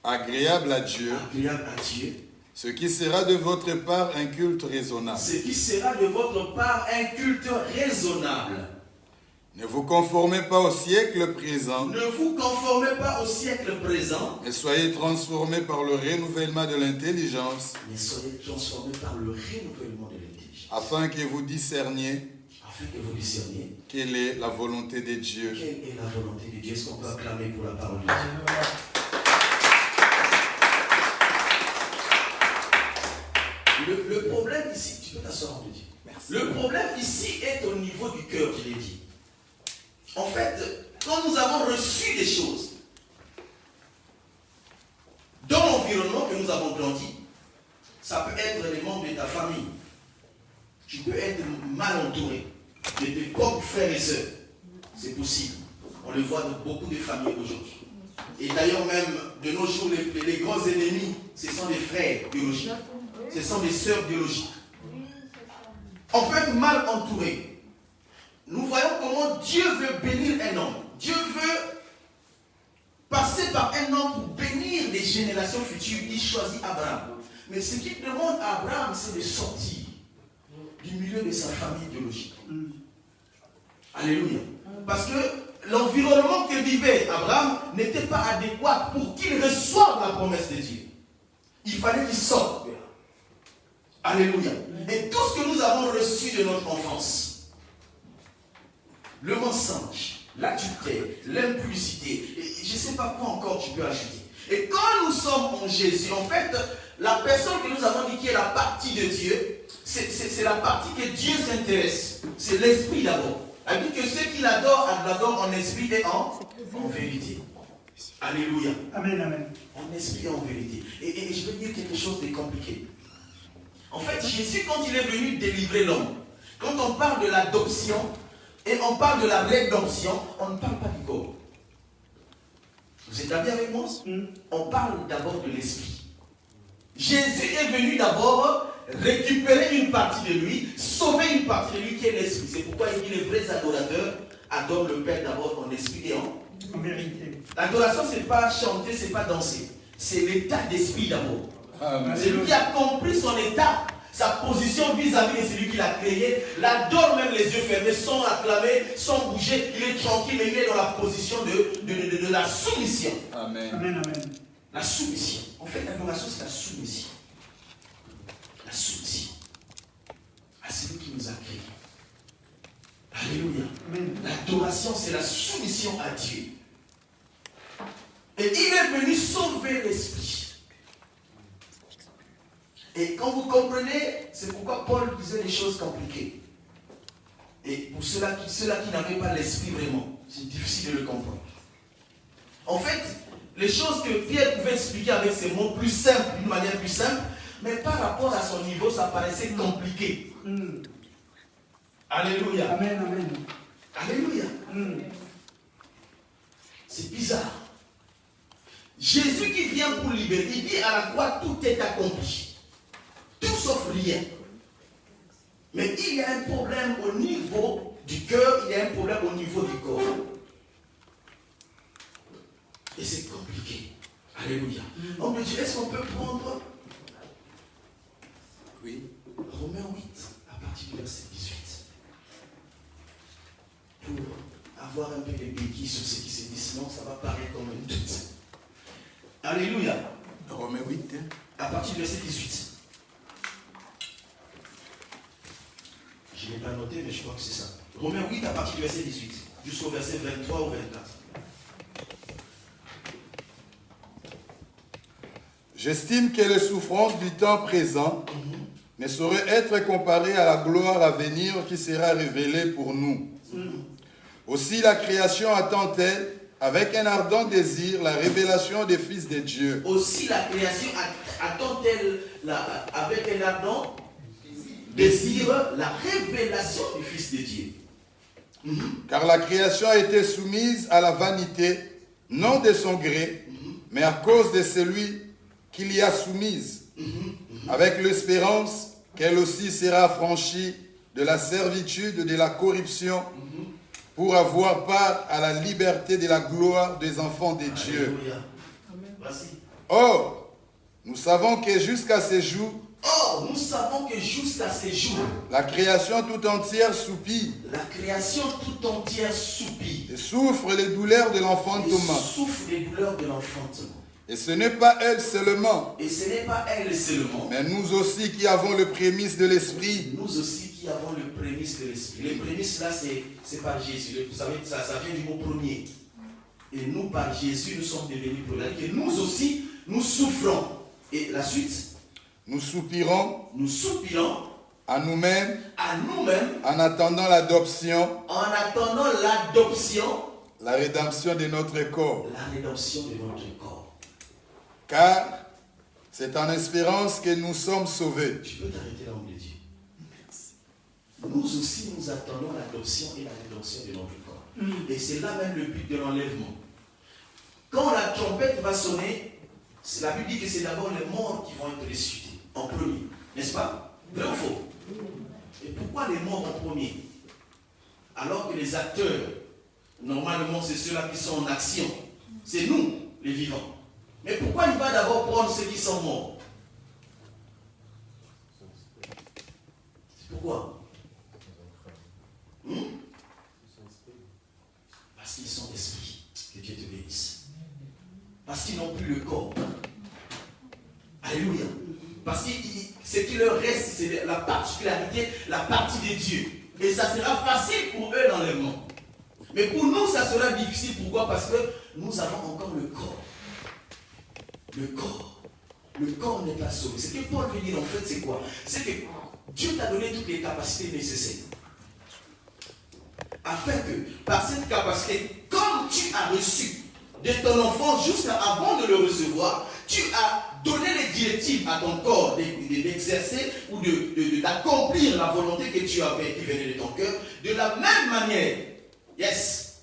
Agréable à Dieu. Agréable à Dieu. Ce qui sera de votre part un culte raisonnable. Ce qui sera de votre part un culte raisonnable. Ne vous conformez pas au siècle présent. Ne vous conformez pas au siècle présent. Mais soyez transformés par le renouvellement de l'intelligence. Mais soyez transformés par le renouvellement de l'intelligence. Afin que vous discerniez. Afin que vous discerniez. Quelle est la volonté de Dieu. Quelle est la volonté de Dieu? Est-ce qu'on peut acclamer pour la parole de Dieu? Le problème ici, tu peux t'asseoir en Dieu. Le problème ici est au niveau du cœur, je l'ai dit. En fait, quand nous avons reçu des choses dans l'environnement que nous avons grandi, ça peut être les membres de ta famille. Tu peux être mal entouré de tes propres frères et sœurs. C'est possible. On le voit dans beaucoup de familles aujourd'hui. Et d'ailleurs même, de nos jours, les grands ennemis, ce sont des frères biologiques. Ce sont des sœurs biologiques. On peut être mal entouré. Nous voyons comment Dieu veut bénir un homme. Dieu veut passer par un homme pour bénir les générations futures. Il choisit Abraham. Mais ce qu'il demande à Abraham, c'est de sortir du milieu de sa famille biologique. Alléluia. Parce que l'environnement que vivait Abraham n'était pas adéquat pour qu'il reçoive la promesse de Dieu. Il fallait qu'il sorte. Alléluia. Et tout ce que nous avons reçu de notre enfance, le mensonge, l'adultère, l'impudicité, et je ne sais pas quoi encore tu peux ajouter. Et quand nous sommes en Jésus, en fait, la personne que nous avons dit qui est la partie de Dieu, c'est la partie que Dieu s'intéresse. C'est l'esprit d'abord. Elle dit que ceux qui l'adorent en esprit et en vérité. Alléluia. Amen, amen. En esprit et en vérité. Et je vais dire quelque chose de compliqué. En fait, Jésus, quand il est venu délivrer l'homme, quand on parle de l'adoption et on parle de la rédemption, on ne parle pas du corps. Vous êtes d'accord avec moi? On parle d'abord de l'esprit. Jésus est venu d'abord récupérer une partie de lui, sauver une partie de lui qui est l'esprit. C'est pourquoi il dit les vrais adorateurs adorent le Père d'abord en esprit et en vérité. L'adoration, ce n'est pas chanter, ce n'est pas danser. C'est l'état d'esprit d'abord. C'est lui qui a compris son état, sa position vis-à-vis de celui qui l'a créé, l'adore même les yeux fermés, sans acclamer, sans bouger. Il est tranquille, mais il est dans la position de la soumission. Amen. Amen, amen. La soumission. En fait, l'adoration, c'est la soumission. La soumission. Alléluia. Amen. L'adoration, c'est la soumission à Dieu. Et il est venu sauver l'esprit. Et quand vous comprenez, c'est pourquoi Paul disait des choses compliquées. Et pour ceux-là qui n'avaient pas l'esprit vraiment, c'est difficile de le comprendre. En fait, les choses que Pierre pouvait expliquer avec ses mots plus simples, d'une manière plus simple, mais par rapport à son niveau, ça paraissait compliqué. Alléluia. Amen, amen. Alléluia. C'est bizarre. Jésus qui vient pour libérer, il dit à la croix, tout est accompli. Tout sauf rien. Mais il y a un problème au niveau du cœur, il y a un problème au niveau du corps. Et c'est compliqué. Alléluia. On me dit, est-ce qu'on peut prendre Romains 8 à partir du verset 18 pour avoir un peu les béquilles sur ce qui s'est dit, sinon ça va paraître comme une doute. Alléluia. Romains 8. À partir du verset 18. Je ne l'ai pas noté, mais je crois que c'est ça. Romains 8 à partir du verset 18 jusqu'au verset 23 ou 24. J'estime que les souffrances du temps présent ne sauraient être comparées à la gloire à venir qui sera révélée pour nous. Aussi la création attend-elle avec un ardent désir la révélation des fils de Dieu. Aussi la création attend-elle avec un ardent désir la révélation du Fils de Dieu. Car la création a été soumise à la vanité, non de son gré, mais à cause de celui qui l'y a soumise, avec l'espérance qu'elle aussi sera affranchie de la servitude de la corruption, pour avoir part à la liberté de la gloire des enfants de Dieu. Or, nous savons que jusqu'à ce jour, la création tout entière soupire. La création tout entière soupire. Et souffre les douleurs de l'enfantement. Et ce n'est pas elle seulement. Mais nous aussi qui avons le prémisse de l'esprit. Nous aussi qui avons le prémisse de l'esprit. Les prémices là, c'est par Jésus. Vous savez, ça vient du mot premier. Et nous, par Jésus, nous sommes devenus premiers. Et nous aussi, nous souffrons. Et la suite, nous soupirons à nous-mêmes en attendant l'adoption, la rédemption de notre corps. Car c'est en espérance que nous sommes sauvés. Tu peux t'arrêter là, homme de Dieu. Nous aussi, nous attendons l'adoption et la rédemption de notre corps. Et c'est là même le but de l'enlèvement. Quand la trompette va sonner, la Bible dit que c'est d'abord les morts qui vont être ressuscités en premier. N'est-ce pas? Vrai ou faux? Et pourquoi les morts en premier? Alors que les acteurs, normalement, c'est ceux-là qui sont en action. C'est nous, les vivants. Mais pourquoi il va d'abord prendre ceux qui sont morts? C'est pourquoi? Parce qu'ils sont esprits. Que Dieu te bénisse. Parce qu'ils n'ont plus le corps. Alléluia. Parce que ce qui leur reste, c'est la particularité, la partie de Dieu. Et ça sera facile pour eux l'enlèvement. Mais pour nous, ça sera difficile. Pourquoi? Parce que nous avons encore le corps. Le corps. Le corps n'est pas sauvé. Ce que Paul veut dire en fait, c'est quoi? C'est que Dieu t'a donné toutes les capacités nécessaires. Afin que, par cette capacité, comme tu as reçu de ton enfant jusqu'à avant de le recevoir, tu as donné les directives à ton corps d'exercer ou d'accomplir la volonté que tu avais, qui venait de ton cœur, de la même manière. Yes.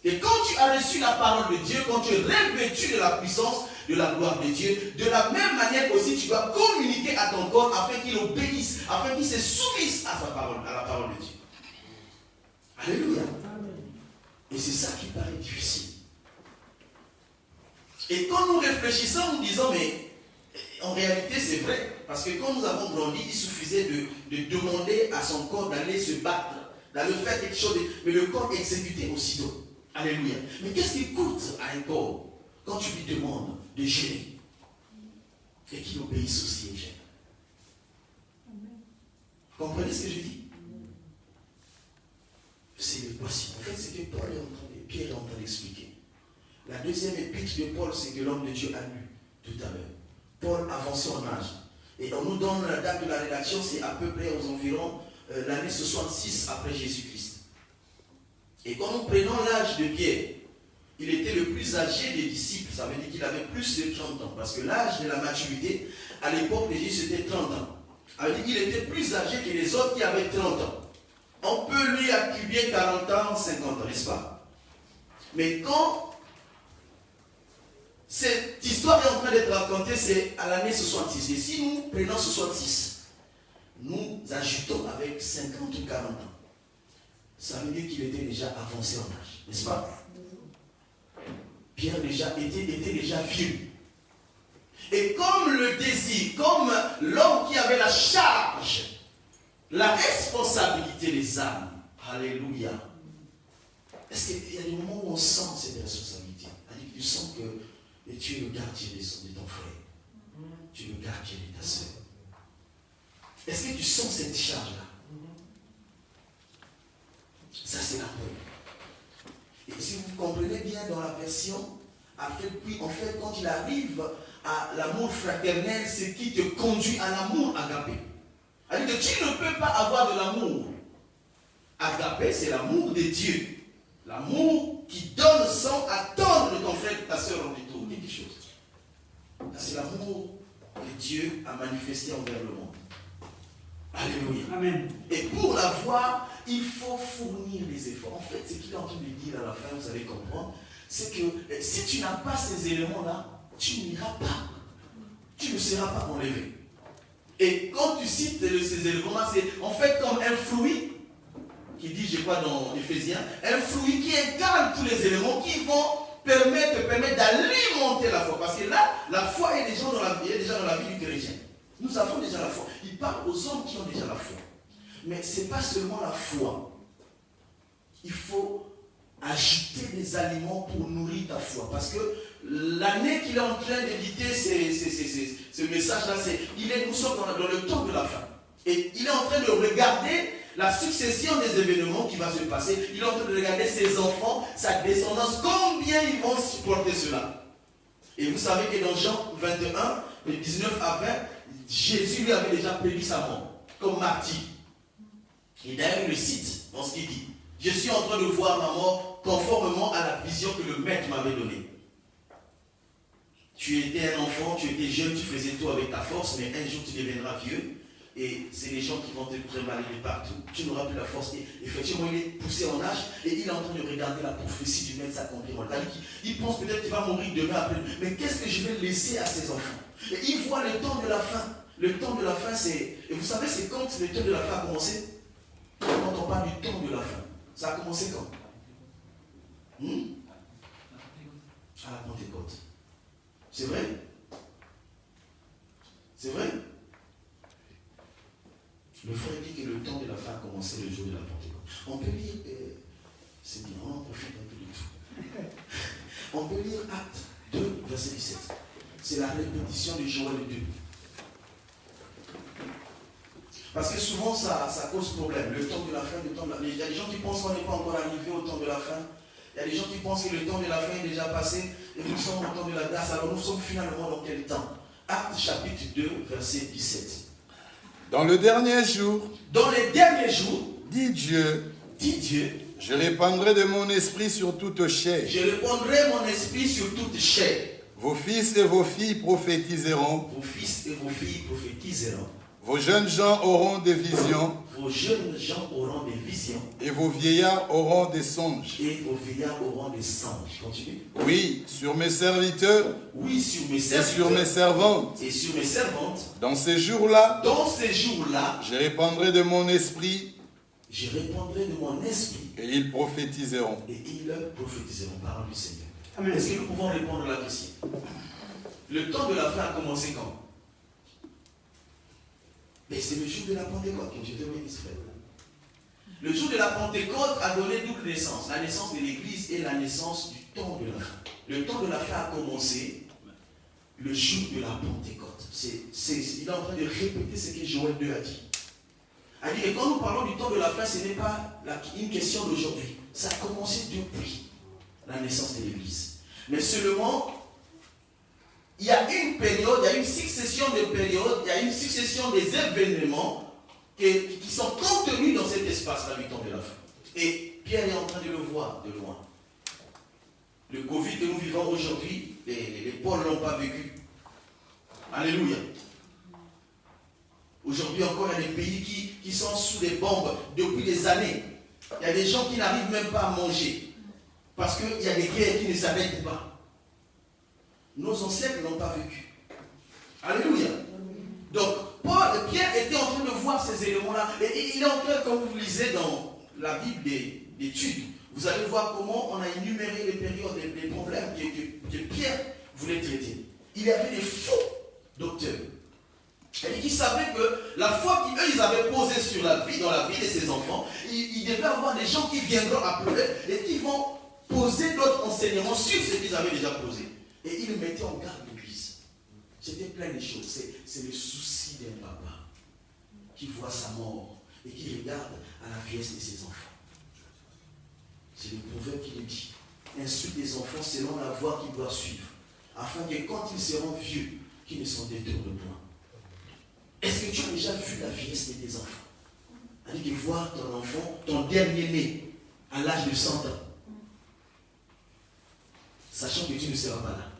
Et quand tu as reçu la parole de Dieu, quand tu es revêtu de la puissance, de la gloire de Dieu, de la même manière aussi, tu dois communiquer à ton corps afin qu'il obéisse, afin qu'il se soumise à sa parole, à la parole de Dieu. Alléluia. Et c'est ça qui paraît difficile. Et quand nous réfléchissons, nous disons, mais en réalité c'est vrai, parce que quand nous avons grandi, il suffisait de demander à son corps d'aller se battre, d'aller faire quelque chose, mais le corps exécutait aussitôt. Alléluia. Mais qu'est-ce qui coûte à un corps quand tu lui demandes de gêner et qu'il obéisse aussi et gêne? Vous comprenez ce que je dis? c'est le voici. En fait, c'est que Pierre est en train d'expliquer. La deuxième épître de Paul, c'est que l'homme de Dieu a lu tout à l'heure. Paul avançait en âge. Et on nous donne la date de la rédaction, c'est à peu près aux environs l'année 66 après Jésus-Christ. Et quand nous prenons l'âge de Pierre, il était le plus âgé des disciples. Ça veut dire qu'il avait plus de 30 ans. Parce que l'âge de la maturité, à l'époque de Jésus, c'était 30 ans. Ça veut dire qu'il était plus âgé que les autres qui avaient 30 ans. On peut lui attribuer 40 ans, 50 ans, n'est-ce pas? Mais quand cette histoire est en train d'être racontée, c'est à l'année 66. Et si nous prenons 66, nous ajoutons avec 50 ou 40 ans. Ça veut dire qu'il était déjà avancé en âge, n'est-ce pas? Pierre était déjà vieux. Et comme le désir, comme l'homme qui avait la charge, la responsabilité des âmes, alléluia. Est-ce qu'il y a des moments où on sent cette responsabilité? C'est-à-dire que tu sens que tu es le gardien de ton frère. Tu es le gardien de ta soeur. Est-ce que tu sens cette charge-là? Ça, c'est la preuve. Et si vous comprenez bien dans la version, après, puis en fait, quand il arrive à l'amour fraternel, c'est qui te conduit à l'amour agapé. C'est-à-dire que tu ne peux pas avoir de l'amour agapé, c'est l'amour de Dieu. L'amour qui donne sans attendre de ton frère, ta soeur en retour, quelque chose. C'est l'amour que Dieu a manifesté envers le monde. Alléluia. Amen. Et pour l'avoir, il faut fournir des efforts. En fait, ce qu'il est en train de dire à la fin, vous allez comprendre, c'est que si tu n'as pas ces éléments-là, tu n'iras pas. Tu ne seras pas enlevé. Et quand tu cites ces éléments-là, c'est en fait comme un fruit, qui dit, je crois dans Éphésiens, un fruit qui incarne tous les éléments qui vont te permettre d'alimenter la foi. Parce que là, la foi est déjà dans la vie du chrétien. Nous avons déjà la foi. Il parle aux hommes qui ont déjà la foi. Mais ce n'est pas seulement la foi. Il faut ajouter des aliments pour nourrir ta foi. Parce que l'année qu'il est en train d'éditer ce message-là, nous sommes dans le temps de la fin. Et il est en train de regarder la succession des événements qui va se passer. Il est en train de regarder ses enfants, sa descendance, combien ils vont supporter cela. Et vous savez que dans Jean 21, 19 à 20, Jésus lui avait déjà prédit sa mort, comme martyr. Et d'ailleurs, il le cite dans ce qu'il dit. Je suis en train de voir ma mort conformément à la vision que le maître m'avait donnée. Tu étais un enfant, tu étais jeune, tu faisais tout avec ta force, mais un jour tu deviendras vieux. Et c'est les gens qui vont te prévalider partout. Tu n'auras plus la force. Et effectivement, il est poussé en âge et il est en train de regarder la prophétie du maître s'accomplir. Il pense peut-être qu'il va mourir demain après. Mais qu'est-ce que je vais laisser à ses enfants? Et il voit le temps de la fin. Le temps de la fin, c'est... Et vous savez, c'est quand le temps de la fin a commencé? Quand on parle du temps de la fin. Ça a commencé quand? À la Pentecôte. C'est vrai? C'est vrai? Le frère dit que le temps de la fin a commencé le jour de la Pentecôte. On peut lire, c'est bien, on en profite un peu du tout. On peut lire Actes 2, verset 17. C'est la répétition de Joël 2. Parce que souvent ça cause problème. Le temps de la fin, le temps de la fin. Il y a des gens qui pensent qu'on n'est pas encore arrivé au temps de la fin. Il y a des gens qui pensent que le temps de la fin est déjà passé et nous sommes au temps de la grâce. Alors nous sommes finalement dans quel temps? Actes chapitre 2, verset 17. Dans le dernier jour, dans les derniers jours, dit Dieu, je répandrai de mon esprit sur toute chair. Je répandrai mon esprit sur toute chair. Vos fils et vos filles prophétiseront. Vos fils et vos filles prophétiseront. Vos jeunes gens auront des visions. Vos jeunes gens auront des visions. Et vos vieillards auront des songes. Et vos vieillards auront des songes. Continue. Oui, sur mes serviteurs. Oui, sur mes serviteurs. Et sur mes servantes. Et sur mes servantes. Dans ces jours-là. Dans ces jours-là. Je répandrai de mon esprit. Je répandrai de mon esprit. Et ils prophétiseront. Et ils prophétiseront. Parole du Seigneur. Amen. Est-ce que nous pouvons répondre à la question? Le temps de la fin a commencé quand? Mais c'est le jour de la Pentecôte que Dieu te bénisse, frère. Le jour de la Pentecôte a donné double naissance. La naissance de l'Église et la naissance du temps de la fin. Le temps de la fin a commencé le jour de la Pentecôte. Il est en train de répéter ce que Joël 2 a dit. a dit que quand nous parlons du temps de la fin, ce n'est pas une question d'aujourd'hui. Ça a commencé depuis la naissance de l'Église. Mais seulement, il y a une période, il y a une succession de périodes, il y a une succession des événements qui sont contenus dans cet espace-là du temps de la fin. Et Pierre est en train de le voir de loin. Le Covid que nous vivons aujourd'hui, les Pôles ne l'ont pas vécu. Alléluia. Aujourd'hui encore, il y a des pays qui sont sous des bombes depuis des années. Il y a des gens qui n'arrivent même pas à manger. Parce qu'il y a des guerres qui ne s'arrêtent pas. Nos ancêtres ne l'ont pas vécu. Alléluia. Donc, Pierre était en train de voir ces éléments-là. Et il est en train, comme vous lisez dans la Bible d'études, vous allez voir comment on a énuméré les périodes, les problèmes que Pierre voulait traiter. Il y avait des faux docteurs. Et qui savaient que la foi qu'eux avaient posée sur dans la vie de ces enfants, il devait avoir des gens qui viendront après et qui vont poser d'autres enseignements sur ce qu'ils avaient déjà posé. Et ils mettaient en garde l'Église. C'était plein de choses. C'est le souci d'un papa qui voit sa mort et qui regarde à la vieillesse de ses enfants. C'est le proverbe qui le dit. Instruis tes enfants selon la voie qu'ils doivent suivre, afin que quand ils seront vieux, qu'ils ne s'en détournent point. Est-ce que tu as déjà vu la vieillesse de tes enfants? C'est-à-dire que voir ton enfant, ton dernier-né, à l'âge de 100 ans, sachant que tu ne seras pas là.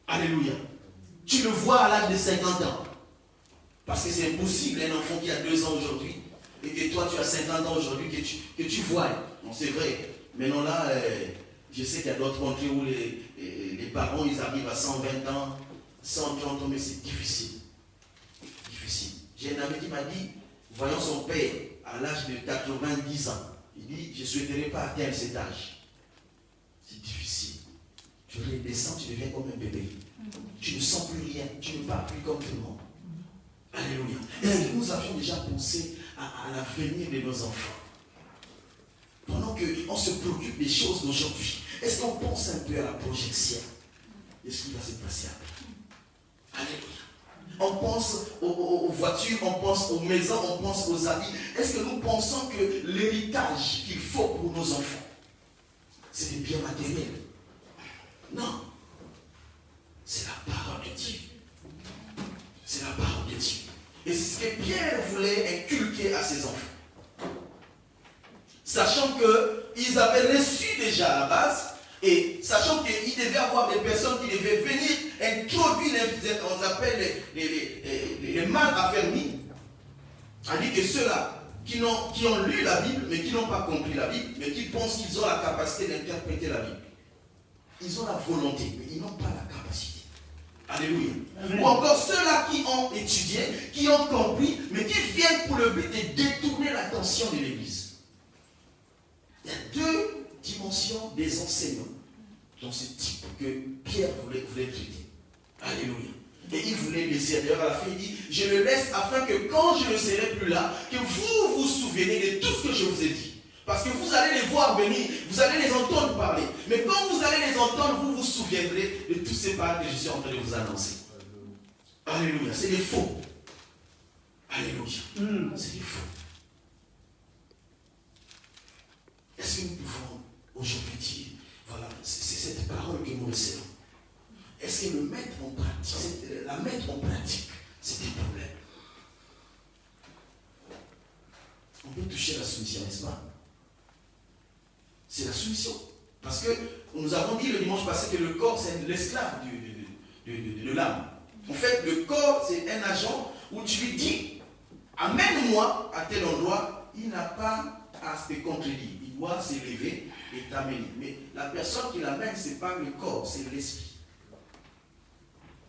Alléluia. Tu le vois à l'âge de 50 ans. Parce que c'est impossible, un enfant qui a 2 ans aujourd'hui, et que toi tu as 50 ans aujourd'hui, que tu vois. Non, c'est vrai. Maintenant là, je sais qu'il y a d'autres contrées où les parents, ils arrivent à 120 ans, 130 ans, mais c'est difficile. Difficile. J'ai un ami qui m'a dit, voyant son père à l'âge de 90 ans, il dit, je ne souhaiterais pas atteindre cet âge. C'est difficile. Tu redescends, tu deviens comme un bébé. Tu ne sens plus rien, tu ne parles plus comme tout le monde. Alléluia. Est-ce que nous avions déjà pensé à l'avenir de nos enfants? Pendant qu'on se préoccupe des choses d'aujourd'hui, est-ce qu'on pense un peu à la projection de ce qui va se passer après? Alléluia. On pense aux voitures, on pense aux maisons, on pense aux habits. Est-ce que nous pensons que l'héritage qu'il faut pour nos enfants, c'est des biens matériels? Non. C'est la parole de Dieu. C'est la parole de Dieu. Et c'est ce que Pierre voulait inculquer à ses enfants. Sachant qu'ils avaient reçu déjà à la base, et sachant qu'il devait y avoir des personnes qui devaient venir introduire, on appelle les mal affermis, c'est-à-dire que ceux-là qui ont lu la Bible, mais qui n'ont pas compris la Bible, mais qui pensent qu'ils ont la capacité d'interpréter la Bible. Ils ont la volonté, mais ils n'ont pas la capacité. Alléluia. Amen. Ou encore ceux-là qui ont étudié, qui ont compris, mais qui viennent pour le but de détourner l'attention de l'Église. Il y a 2 dimensions des enseignants dans ce type que Pierre voulait traiter. Alléluia. Et il voulait laisser. D'ailleurs, à la fin, il dit, je le laisse afin que quand je ne serai plus là, que vous vous souveniez de tout ce que je vous ai dit. Parce que vous allez les voir venir, vous allez les entendre parler. Mais quand vous allez les entendre, vous vous souviendrez de tous ces paroles que je suis en train de vous annoncer. Alléluia. C'est des faux. Alléluia. C'est des faux. Est-ce que nous pouvons aujourd'hui dire, voilà, c'est cette parole que nous recevons. Est-ce que la mettre en pratique, c'est un problème? On peut toucher la soumission, n'est-ce pas? C'est la soumission. Parce que nous avons dit le dimanche passé que le corps, c'est l'esclave de l'âme. En fait, le corps, c'est un agent où tu lui dis, amène-moi à tel endroit, il n'a pas à se contredire. Il doit s'élever et t'amener. Mais la personne qui l'amène, ce n'est pas le corps, c'est l'esprit.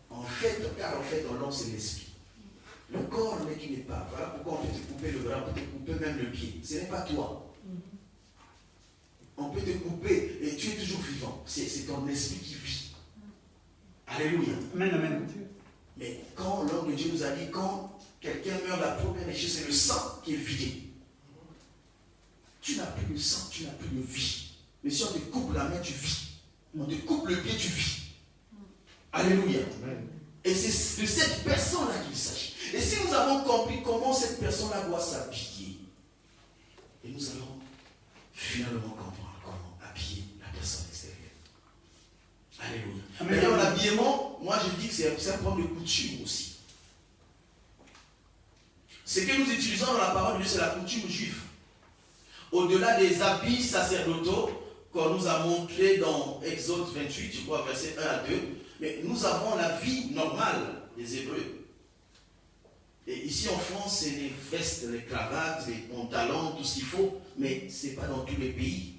En fait, en l'homme, c'est l'esprit. Le corps n'est qui n'est pas. Voilà pourquoi on peut te couper le bras, on peut te couper même le pied. Ce n'est pas toi. On peut te couper et tu es toujours vivant. C'est ton esprit qui vit. Alléluia. Amen, amen. Mais quand l'homme de Dieu nous a dit, quand quelqu'un meurt, la première des choses, c'est le sang qui est vidé. Tu n'as plus de sang, tu n'as plus de vie. Mais si on te coupe la main, tu vis. On te coupe le pied, tu vis. Alléluia. Amen. Et c'est de cette personne-là qu'il s'agit. Et si nous avons compris comment cette personne-là doit s'habiller, et nous allons finalement comprendre comment habiller la personne extérieure. Alléluia. D'ailleurs, l'habillement, moi je dis que c'est un problème de coutume aussi. Ce que nous utilisons dans la parole de Dieu, c'est la coutume juive. Au-delà des habits sacerdotaux qu'on nous a montré dans Exode 28, je crois, verset 1 à 2, mais nous avons la vie normale des Hébreux. Et ici en France, c'est les vestes, les cravates, les pantalons, tout ce qu'il faut, mais ce n'est pas dans tous les pays.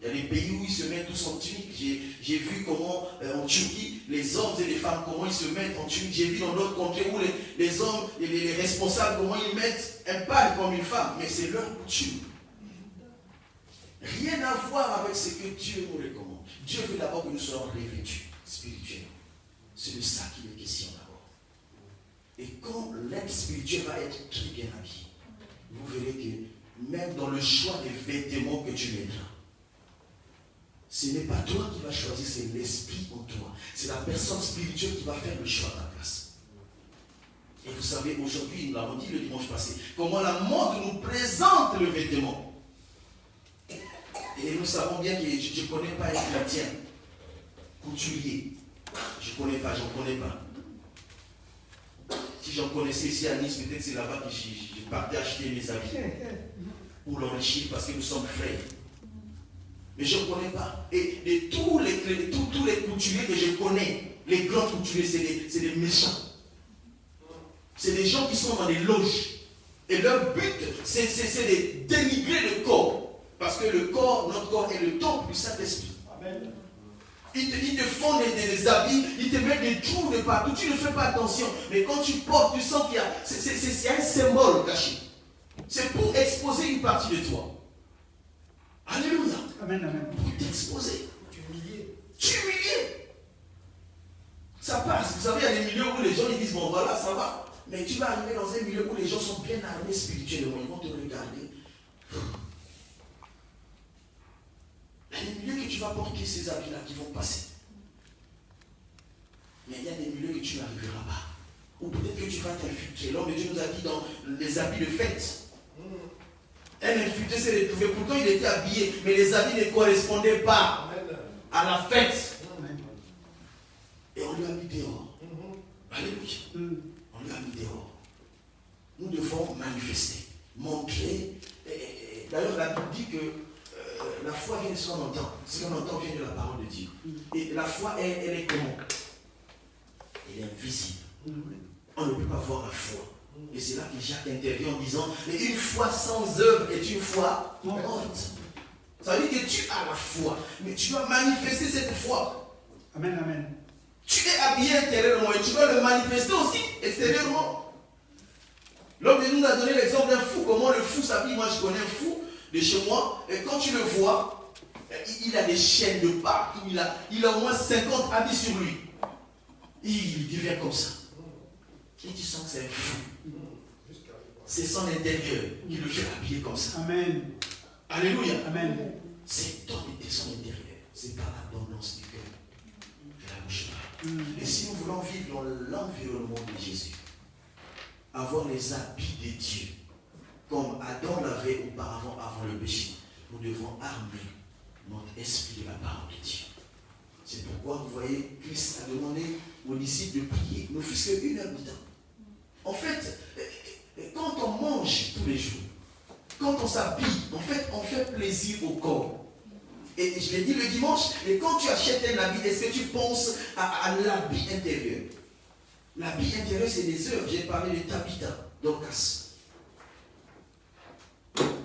Il y a des pays où ils se mettent tous en tunique. J'ai vu comment en Turquie, les hommes et les femmes, comment ils se mettent en tunique. J'ai vu dans d'autres contrées où les hommes et les responsables, comment ils mettent un pâle comme une femme, mais c'est leur coutume. Rien à voir avec ce que Dieu nous recommande. Dieu veut d'abord que nous soyons revêtus spirituellement. C'est de ça qu'il est question d'abord. Et quand l'être spirituel va être très bien habillé, vous verrez que même dans le choix des vêtements que tu mettras, ce n'est pas toi qui vas choisir, c'est l'esprit en toi. C'est la personne spirituelle qui va faire le choix à ta place. Et vous savez, aujourd'hui, nous l'avons dit le dimanche passé, comment la mode nous présente le vêtement. Et nous savons bien que je ne connais pas un chrétien couturier. Je ne connais pas, j'en connais pas. Si j'en connaissais ici à Nice, peut-être c'est là-bas que je partais acheter mes habits pour l'enrichir parce que nous sommes frères. Mais je ne connais pas. Et de tous les couturiers que je connais, les grands couturiers, c'est des méchants. C'est des gens qui sont dans les loges. Et leur but, c'est de dénigrer le corps. Parce que le corps, notre corps est le temple du Saint-Esprit. Amen. Ils te font des habits, ils te mettent des trous de partout. Tu ne fais pas attention. Mais quand tu portes, tu sens qu'il y a c'est un symbole caché. C'est pour exposer une partie de toi. Alléluia. Amen, amen. Pour t'exposer. Tu humilies. Ça passe. Vous savez, il y a des milieux où les gens ils disent, bon voilà, ça va. Mais tu vas arriver dans un milieu où les gens sont bien armés spirituellement. Ils vont te regarder. Il y a des milieux que tu vas porter ces habits-là qui vont passer. Mais il y a des milieux que tu n'arriveras pas. Ou peut-être que tu vas t'infiltrer. L'homme de Dieu nous a dit dans les habits de fête. Un infiltré s'est retrouvé. Pourtant il était habillé, mais les habits ne correspondaient pas à la fête. Et on lui a mis dehors. Alléluia. On lui a mis dehors. Nous devons manifester, montrer. D'ailleurs, la Bible dit que la foi vient de ce qu'on entend. Ce qu'on entend vient de la parole de Dieu. Et la foi, elle est comment? Elle est invisible. On ne peut pas voir la foi. Et c'est là que Jacques intervient en disant, une foi sans œuvre est une foi morte. Ça veut dire que tu as la foi, mais tu dois manifester cette foi. Amen, amen. Tu es habillé intérieurement et tu dois le manifester aussi extérieurement. L'homme nous a donné l'exemple d'un fou. Comment le fou s'habille? Moi je connais un fou de chez moi, et quand tu le vois, il a des chaînes de partout, il a au moins 50 habits sur lui. Il devient comme ça. Et tu sens que c'est un fou. C'est son intérieur qui le fait habiller comme ça. Amen. Alléluia. Amen. C'est ton et son intérieur. C'est par l'abondance du cœur que la bouche parle. Et si nous voulons vivre dans l'environnement de Jésus, avoir les habits de Dieu, comme Adam l'avait auparavant avant le péché, nous devons armer notre esprit de la parole de Dieu. C'est pourquoi vous voyez, Christ a demandé aux disciples de prier, ne fût-ce qu'une heure de temps. En fait, quand on mange tous les jours, quand on s'habille, en fait, on fait plaisir au corps. Et je l'ai dit le dimanche, et quand tu achètes un habit, est-ce que tu penses à l'habit intérieur? L'habit intérieur, c'est des œuvres. J'ai parlé de Tabitha, Dorcas.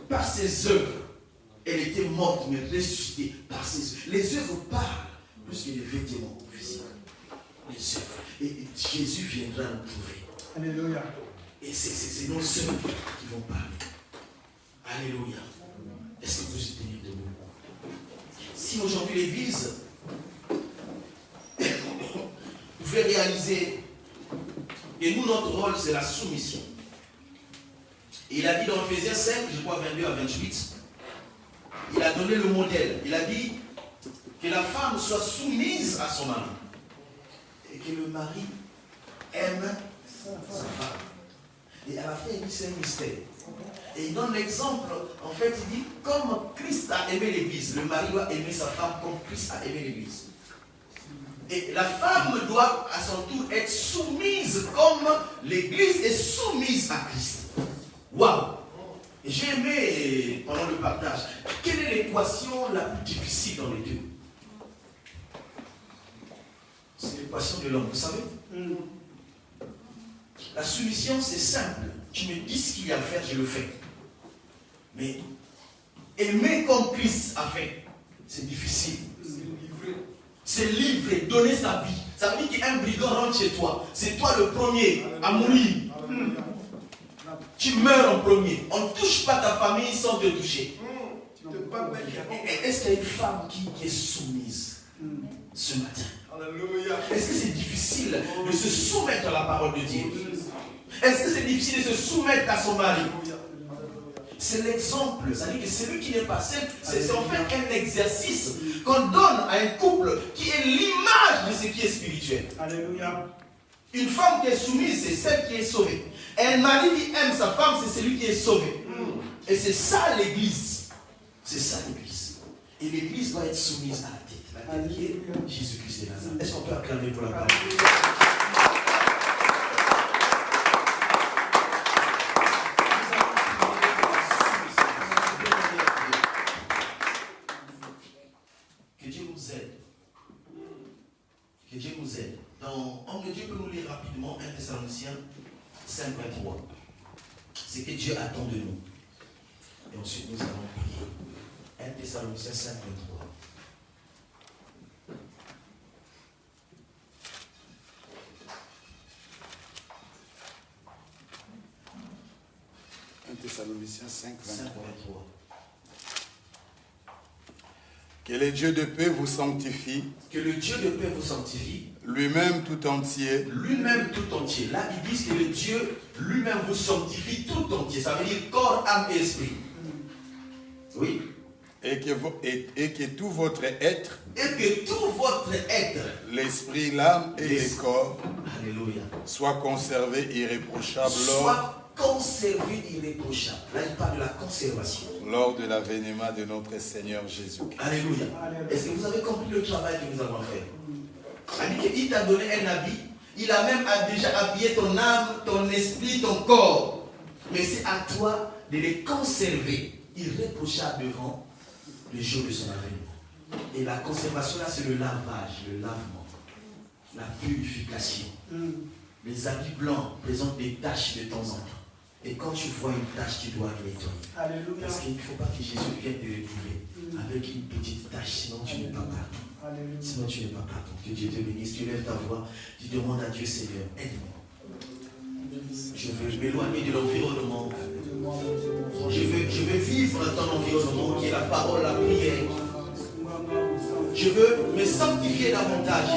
Par ses œuvres, elle était morte, mais ressuscitée par ses œuvres. Les œuvres parlent plus que les vêtements physiques. Les œuvres. Et Jésus viendra nous trouver. Alléluia. Et c'est nos œuvres qui vont parler. Alléluia. Est-ce que vous pouvez tenir debout? Si aujourd'hui l'Église pouvait réaliser, et nous, notre rôle, c'est la soumission. Et il a dit dans Ephésiens 5, je crois 22 à 28, il a donné le modèle. Il a dit que la femme soit soumise à son mari et que le mari aime sa femme. Et à la fin, il dit c'est un mystère. Et il donne l'exemple, en fait, il dit, comme Christ a aimé l'Église, le mari doit aimer sa femme comme Christ a aimé l'Église. Et la femme doit à son tour être soumise comme l'Église est soumise à Christ. Waouh! Et j'ai aimé, pendant le partage, quelle est l'équation la plus difficile dans les deux? C'est l'équation de l'homme, vous savez? La soumission, c'est simple. Tu me dis ce qu'il y a à faire, je le fais. Mais aimer comme Christ a fait, c'est difficile. C'est livrer, donner sa vie. Ça veut dire qu'un brigand rentre chez toi. C'est toi le premier à mourir. Tu meurs en premier. On ne touche pas ta famille sans te toucher. Est-ce qu'il y a une femme qui est soumise ce matin? Est-ce que c'est difficile de se soumettre à la parole de Dieu? Est-ce que c'est difficile de se soumettre à son mari? C'est l'exemple. C'est-à-dire que celui qui n'est pas seul, c'est en fait un exercice qu'on donne à un couple qui est l'image de ce qui est spirituel. Alléluia. Une femme qui est soumise, c'est celle qui est sauvée. Un mari qui aime sa femme, c'est celui qui est sauvé. Et c'est ça l'Église. C'est ça l'Église. Et l'Église doit être soumise à la tête. La tête qui est Jésus-Christ de Nazareth. Est-ce qu'on peut acclamer pour la parole? Que Dieu nous aide. Que Dieu nous aide. Dans Homme de Dieu, peut nous lire rapidement 1 Thessaloniciens 5, 23. C'est que Dieu attend de nous. Et ensuite, nous allons prier. 1 Thessaloniciens 5, 23. Thessaloniciens 5, 5, 23. 23. Que le Dieu de paix vous sanctifie, Que le Dieu de paix vous sanctifie, lui-même tout entier, lui-même tout entier. Là, ils disent que le Dieu lui-même vous sanctifie tout entier. Ça veut dire corps, âme et esprit. Oui. et que tout votre être, Et que tout votre être, l'esprit, l'âme et le corps, alléluia, soit conservé irréprochable soit conservé irréprochable. Là, il parle de la conservation. lors de l'avènement de notre Seigneur Jésus. Alléluia. Est-ce que vous avez compris le travail que nous avons fait? C'est-à-dire qu'il t'a donné un habit. Il a même déjà habillé ton âme, ton esprit, ton corps. Mais c'est à toi de les conserver irréprochables devant le jour de son avènement. Et la conservation, là, c'est le lavage, le lavement, la purification. Les habits blancs présentent des taches de temps en temps. Et quand tu vois une tache, tu dois les nettoyer. Alléluia. Parce qu'il ne faut pas que Jésus vienne te retrouver avec une petite tache, sinon tu n'es pas pardon. Sinon tu n'es pas pardon. Que Dieu te bénisse, tu lèves ta voix, tu demandes à Dieu, Seigneur, aide-moi. Je veux m'éloigner de l'environnement. Je veux vivre ton environnement qui est la parole, la prière. Je veux me sanctifier davantage.